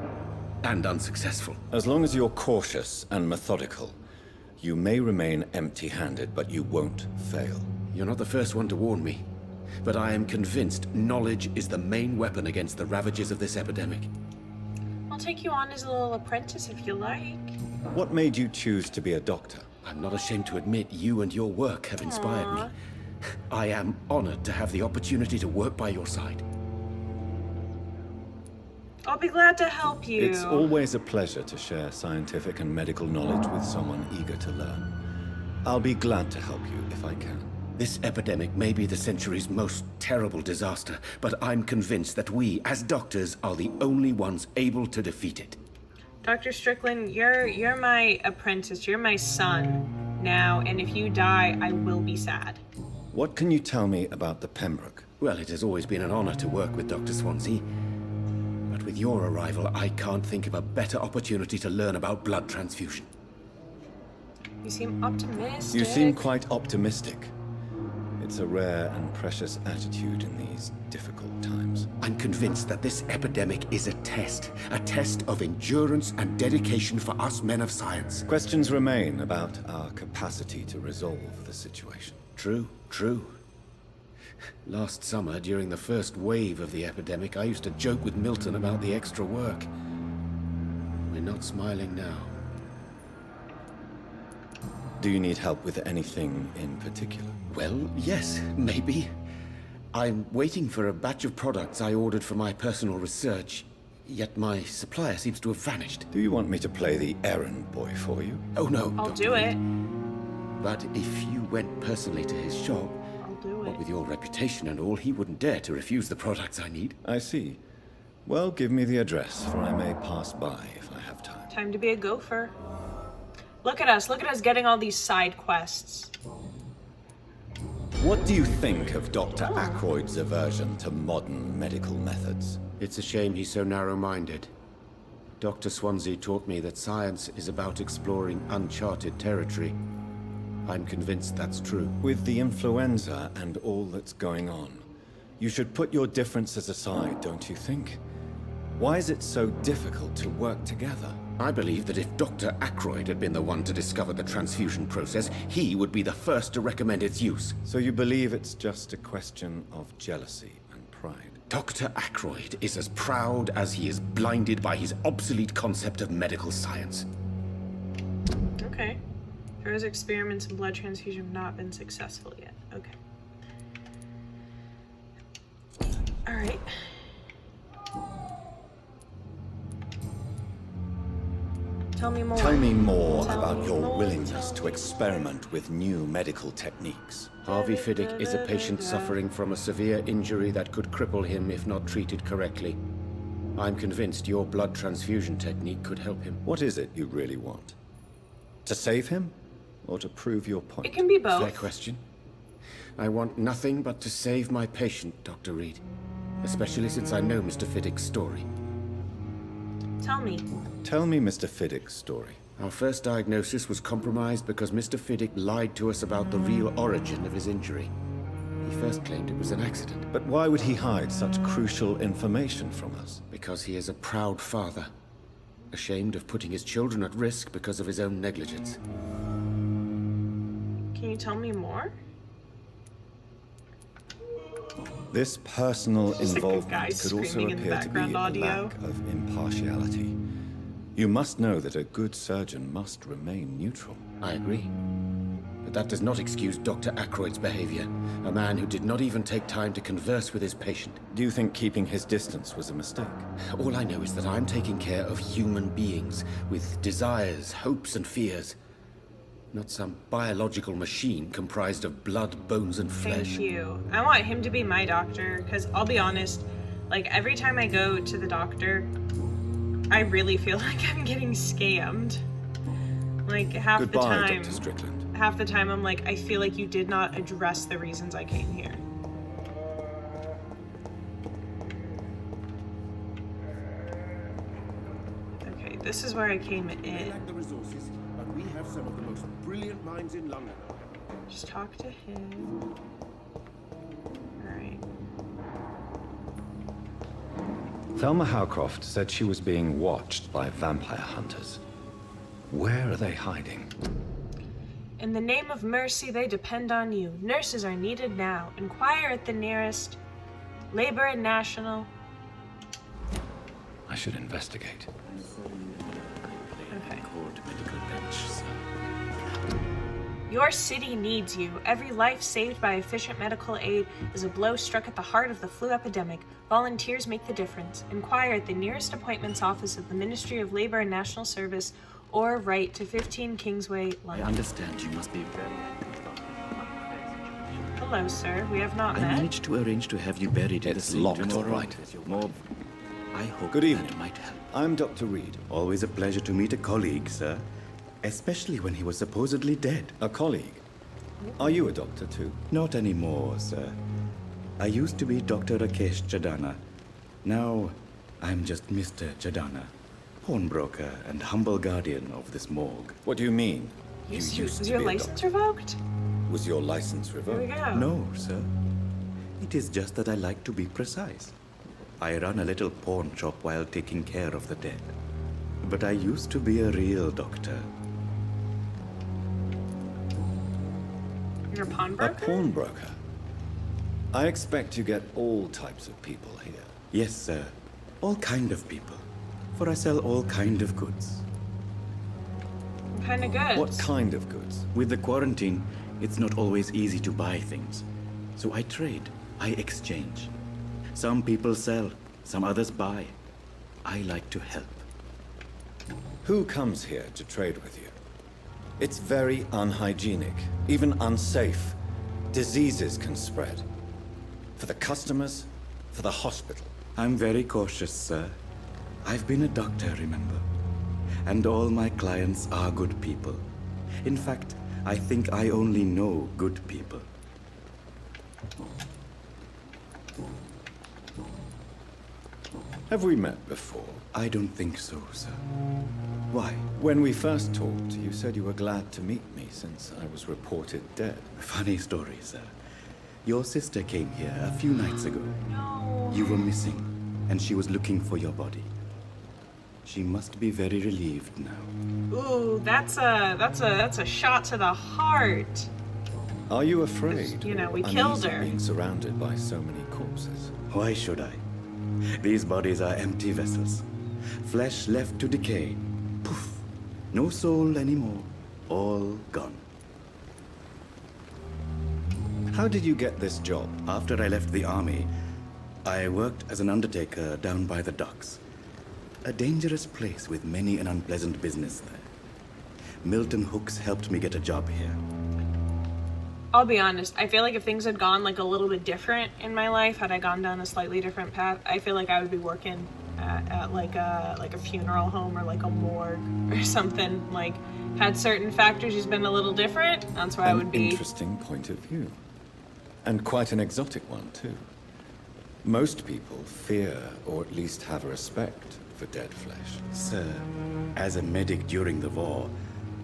and unsuccessful. As long as you're cautious and methodical, you may remain empty-handed, but you won't fail. You're not the first one to warn me, but I am convinced knowledge is the main weapon against the ravages of this epidemic. I'll take you on as a little apprentice if you like. What made you choose to be a doctor? I'm not ashamed to admit you and your work have inspired me. I am honored to have the opportunity to work by your side. I'll be glad to help you. It's always a pleasure to share scientific and medical knowledge with someone eager to learn. I'll be glad to help you if I can. This epidemic may be the century's most terrible disaster, but I'm convinced that we, as doctors, are the only ones able to defeat it. Dr. Strickland, you're my apprentice. You're my son now, and if you die, I will be sad. What can you tell me about the Pembroke? Well, it has always been an honor to work with Dr. Swansea. But with your arrival, I can't think of a better opportunity to learn about blood transfusion. You seem optimistic. You seem quite optimistic. It's a rare and precious attitude in these difficult times. I'm convinced that this epidemic is a test of endurance and dedication for us men of science. Questions remain about our capacity to resolve the situation. True. Last summer, during the first wave of the epidemic, I used to joke with Milton about the extra work. We're not smiling now. Do you need help with anything in particular? Well, yes, maybe. I'm waiting for a batch of products I ordered for my personal research, yet my supplier seems to have vanished. Do you want me to play the errand boy for you? Oh, no. I'll do it. But if you went personally to his shop, I'll do what it. with your reputation and all, he wouldn't dare to refuse the products I need. I see. Well, give me the address, for I may pass by if I have time. Time to be a gopher. Look at us getting all these side quests. What do you think of Dr. Ackroyd's aversion to modern medical methods? It's a shame he's so narrow-minded. Dr. Swansea taught me that science is about exploring uncharted territory. I'm convinced that's true. With the influenza and all that's going on, you should put your differences aside, don't you think? Why is it so difficult to work together? I believe that if Dr. Ackroyd had been the one to discover the transfusion process, he would be the first to recommend its use. So you believe it's just a question of jealousy and pride? Dr. Ackroyd is as proud as he is blinded by his obsolete concept of medical science. Okay. Farrow's experiments in blood transfusion have not been successful yet. Okay. Alright. Tell me more. Tell me more Tell about me your more. willingness to experiment with new medical techniques. Harvey Fiddick is a patient suffering from a severe injury that could cripple him if not treated correctly. I'm convinced your blood transfusion technique could help him. What is it you really want? To save him? Or to prove your point? It can be both. Fair question. I want nothing but to save my patient, Dr. Reed. Especially since I know Mr. Fiddick's story. Tell me. Tell me Mr. Fiddick's story. Our first diagnosis was compromised because Mr. Fiddick lied to us about the real origin of his injury. He first claimed it was an accident. But why would he hide such crucial information from us? Because he is a proud father, ashamed of putting his children at risk because of his own negligence. Can you tell me more? This personal Just like a guy involvement could also screaming in the appear to be a background audio. lack of impartiality. You must know that a good surgeon must remain neutral. I agree. But that does not excuse Dr. Ackroyd's behavior. A man who did not even take time to converse with his patient. Do you think keeping his distance was a mistake? All I know is that I'm taking care of human beings with desires, hopes, and fears. Not some biological machine comprised of blood, bones, and flesh. Thank you. I want him to be my doctor, because I'll be honest, like, every time I go to the doctor, I really feel like I'm getting scammed. Like, half Goodbye, the time... Dr. Strickland. Half the time I'm like, I feel like you did not address the reasons I came here. Okay, this is where I came in. lack the resources, but we have some of the most brilliant minds in London. Just talk to him. Alright. Thelma Howcroft said she was being watched by vampire hunters. Where are they hiding? In the name of mercy, they depend on you. Nurses are needed now. Inquire at the nearest Labor and National. I should investigate. Okay. Your city needs you. Every life saved by efficient medical aid is a blow struck at the heart of the flu epidemic. Volunteers make the difference. Inquire at the nearest appointments office of the Ministry of Labor and National Service or write to 15 Kingsway, London. I understand you must be very... Hello, sir. We have not I met. managed to arrange to have you buried in the same locked, tomorrow. all right. More... I hope Good evening. that might help. I'm Dr. Reed. Always a pleasure to meet a colleague, sir. Especially when he was supposedly dead. A colleague? Are you a doctor too? Not anymore, sir. I used to be Dr. Rakesh Chadana. Now, I'm just Mr. Chadana, pawnbroker and humble guardian of this morgue. What do you mean? You Was used to your be a license doctor. revoked? Was your license Here we revoked? go. No, sir. It is just that I like to be precise. I run a little pawn shop while taking care of the dead. But I used to be a real doctor. You're a A pawnbroker? pawnbroker? I expect you get all types of people here. Yes, sir. All kind of people. For I sell all kind of goods. What kind of goods? What kind of goods? With the quarantine, it's not always easy to buy things. So I trade. I exchange. Some people sell, some others buy. I like to help. Who comes here to trade with you? It's very unhygienic, even unsafe. Diseases can spread. For the customers, for the hospital. I'm very cautious, sir. I've been a doctor, remember? And all my clients are good people. In fact, I think I only know good people. Have we met before? I don't think so, sir. Why? When we first talked, you said you were glad to meet me since I was reported dead. Funny story, sir. Your sister came here a few nights ago. No. You were missing, and she was looking for your body. She must be very relieved now. Ooh, that's a shot to the heart. Are you afraid? You know, we killed uneasy her. Being surrounded by so many corpses. Why should I? These bodies are empty vessels. Flesh left to decay. Poof. No soul anymore. All gone. How did you get this job? After I left the army, I worked as an undertaker down by the docks. A dangerous place with many an unpleasant business there. Milton Hooks helped me get a job here. I'll be honest, I feel like if things had gone like a little bit different in my life, had I gone down a slightly different path, I feel like I would be working at like a funeral home or like a morgue or something. Like, had certain factors just been a little different, that's where I would be. An interesting point of view. And quite an exotic one, too. Most people fear, or at least have a respect, for dead flesh. Sir, as a medic during the war,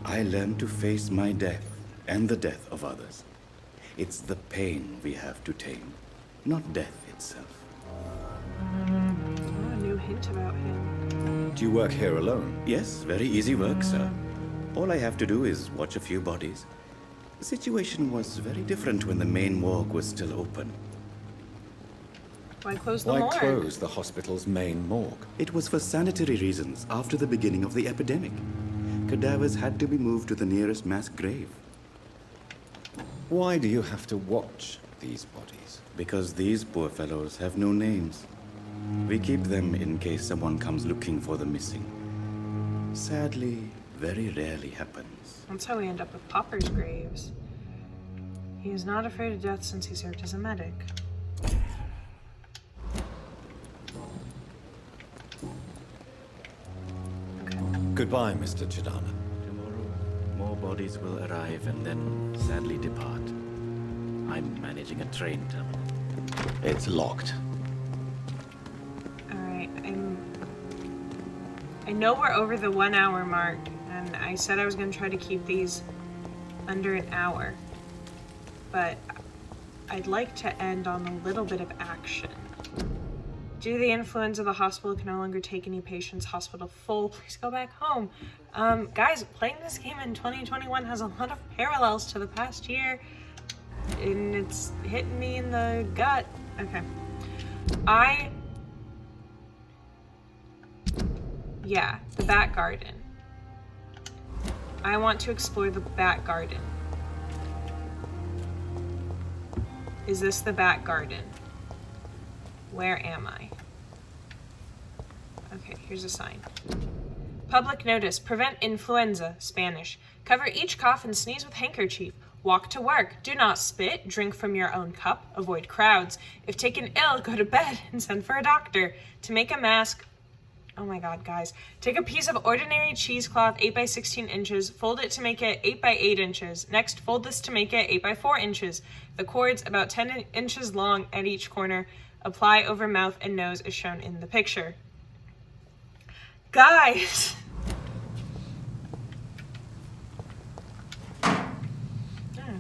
I learned to face my death and the death of others. It's the pain we have to tame, not death itself. Oh, a new hint about him. Do you work here alone? Yes, very easy work, sir. All I have to do is watch a few bodies. The situation was very different when the main morgue was still open. Why close the Why morgue? close the hospital's main morgue? It was for sanitary reasons after the beginning of the epidemic. Cadavers had to be moved to the nearest mass grave. Why do you have to watch these bodies? Because these poor fellows have no names. We keep them in case someone comes looking for the missing. Sadly, very rarely happens. That's how we end up with paupers' graves. He is not afraid of death since he served as a medic. Goodbye, Mr. Chidana. Tomorrow, more bodies will arrive and then sadly depart. I'm managing a train terminal. It's locked. Alright, I know we're over the 1 hour mark, and I said I was going to try to keep these under an hour. But I'd like to end on a little bit of action. Due to the influenza, the hospital can no longer take any patients. Hospital full. Please go back home. Guys, playing this game in 2021 has a lot of parallels to the past year. And it's hitting me in the gut. Okay. Yeah, the back garden. I want to explore the back garden. Is this the back garden? Where am I? Okay, here's a sign. Public notice. Prevent influenza. Spanish. Cover each cough and sneeze with handkerchief. Walk to work. Do not spit. Drink from your own cup. Avoid crowds. If taken ill, go to bed and send for a doctor. To make a mask... Oh my god, guys. Take a piece of ordinary cheesecloth 8 by 16 inches. Fold it to make it 8 by 8 inches. Next, fold this to make it 8 by 4 inches. The cords about 10 inches long at each corner. Apply over mouth and nose as shown in the picture. Guys!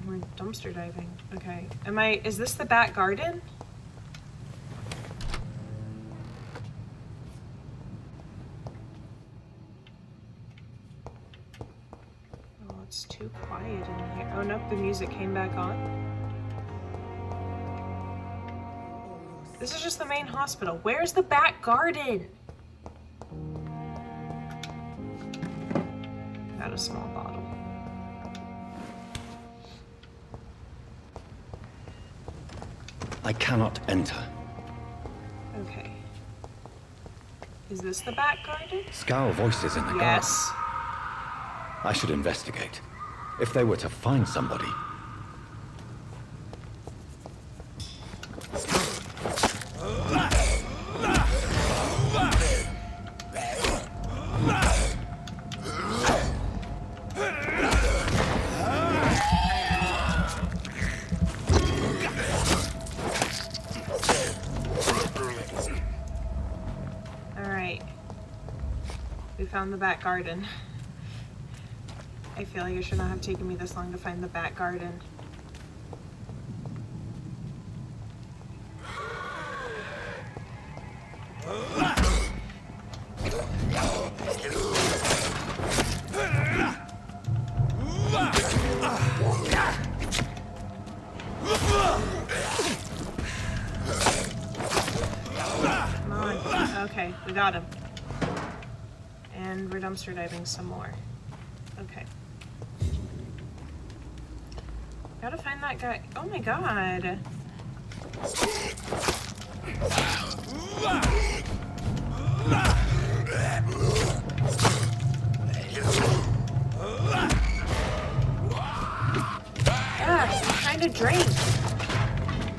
We're dumpster diving. Okay. Is this the back garden? Oh, it's too quiet in here. Oh, nope, the music came back on. This is just the main hospital. Where's the back garden? Got a small bottle. I cannot enter. Okay. Is this the back garden? Scowl voices in the garden. Yes. I should investigate. If they were to find somebody. found the back garden. I feel like it should not have taken me this long to find the back garden. Come on. Okay, we got him. And we're dumpster diving some more. Okay. Gotta find that guy. Oh my god. Yeah, I'm trying to drink.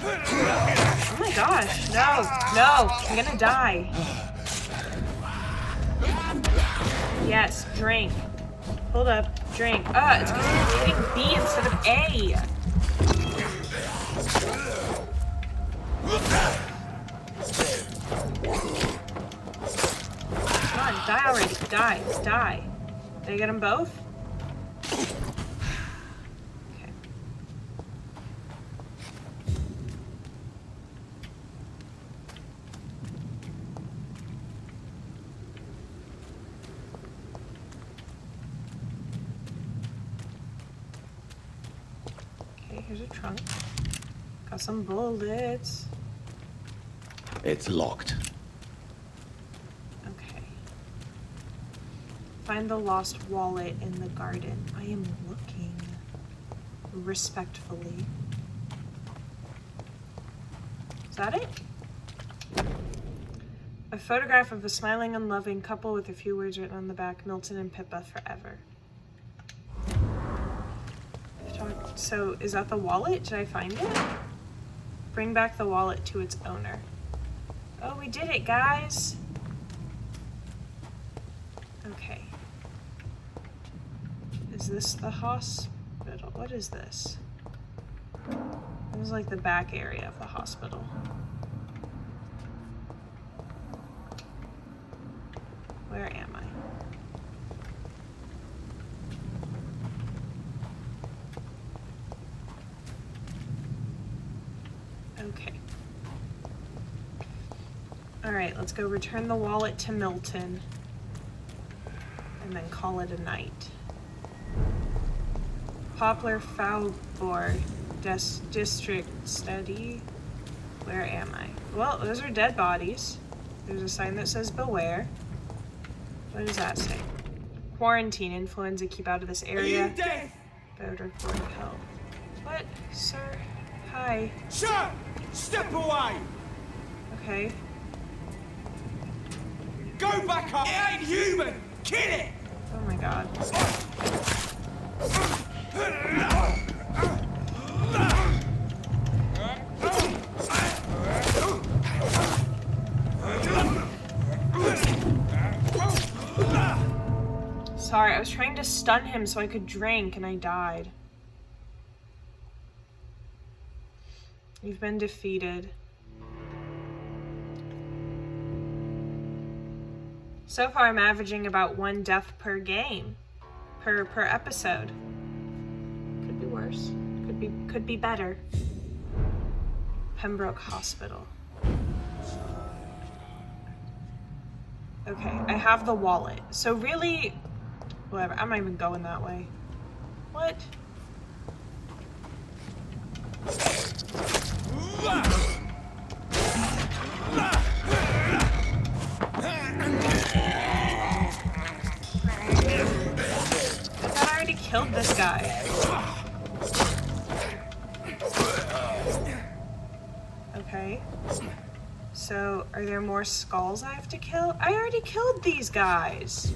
Oh my gosh. No, no, I'm gonna die. Yes, drink. Hold up, drink. It's because you're hitting B instead of A. Come on, die already. Die, die. Did I get them both? Okay. Okay, here's a trunk. Got some bullets. It's locked. Okay. Find the lost wallet in the garden. I am looking respectfully. Is that it? A photograph of a smiling and loving couple with a few words written on the back. Milton and Pippa forever. So, is that the wallet? Did I find it? Bring back the wallet to its owner. Oh, we did it, guys. Okay. Is this the hospital? What is this? This is like the back area of the hospital. Where am I? Okay. Alright, let's go return the wallet to Milton. And then call it a night. Poplar Fowlbor District Study. Where am I? Well, those are dead bodies. There's a sign that says beware. What does that say? Quarantine, influenza, keep out of this area. Are you dead? Better report health. What, sir? Hi. Sir! Step away! Okay. Go back up! It ain't human! Kill it! Oh my god. Sorry, I was trying to stun him so I could drink and I died. You've been defeated. So far I'm averaging about 1 death per game. Per episode. Could be worse. Could be better. Pembroke Hospital. Okay, I have the wallet. So really, whatever, I'm not even going that way. What? I thought I already killed this guy. Okay. So, are there more skulls I have to kill? I already killed these guys.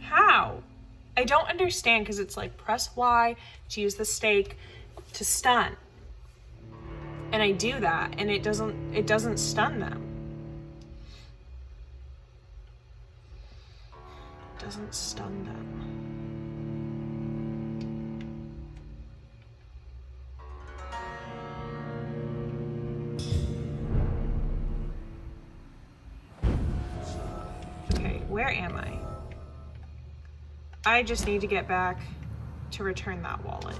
How? I don't understand because it's like press Y to use the stake to stun. And I do that and it doesn't stun them. doesn't stun them. Okay, where am I? I just need to get back to return that wallet.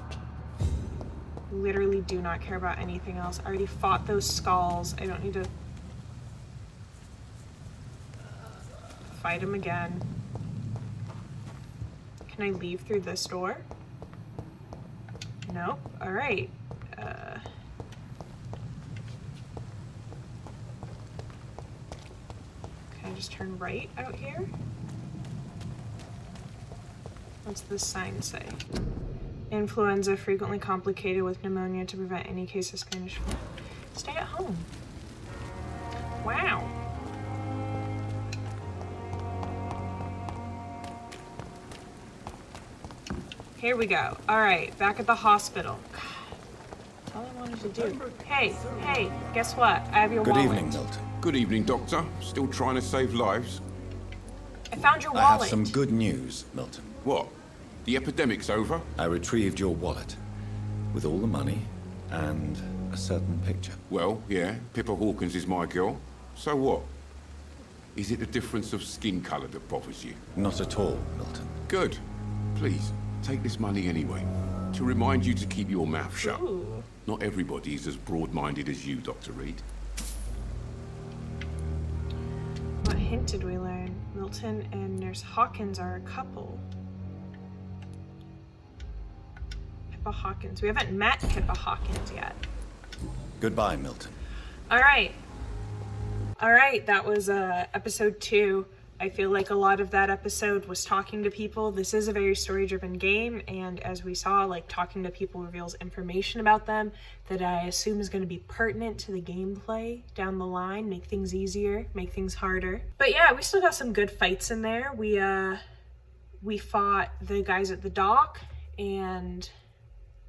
Literally do not care about anything else. I already fought those skulls. I don't need to fight them again. Can I leave through this door? Nope. All right. Can I just turn right out here? What's this sign say? Influenza frequently complicated with pneumonia to prevent any case of Spanish flu. Stay at home. Wow. Here we go. All right, back at the hospital. God, that's all I wanted to do. Hey, guess what? I have your wallet. Good evening, Milton. Good evening, Doctor. Still trying to save lives? I found your wallet. I have some good news, Milton. What? The epidemic's over? I retrieved your wallet with all the money and a certain picture. Well, yeah, Pippa Hawkins is my girl. So what? Is it the difference of skin color that bothers you? Not at all, Milton. Good. Please, take this money anyway. To remind you to keep your mouth shut. Ooh. Not everybody is as broad-minded as you, Dr. Reed. What hint did we learn? Milton and Nurse Hawkins are a couple. Pippa Hawkins. We haven't met Pippa Hawkins yet. Goodbye, Milton. All right, that was episode 2. I feel like a lot of that episode was talking to people. This is a very story-driven game, and as we saw, like, talking to people reveals information about them that I assume is going to be pertinent to the gameplay down the line, make things easier, make things harder. But yeah, we still got some good fights in there. We fought the guys at the dock and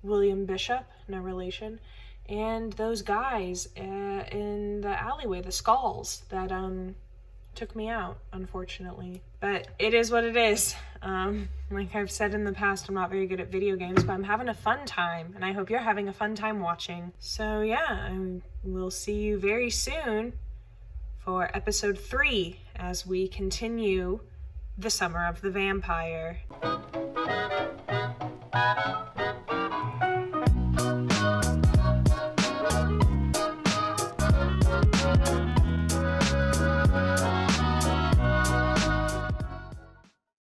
William Bishop, no relation, and those guys in the alleyway, the skulls that took me out, unfortunately. But it is what it is. Like I've said in the past, I'm not very good at video games, but I'm having a fun time, and I hope you're having a fun time watching. So yeah, we'll see you very soon for episode 3 as we continue the Summer of the Vampire.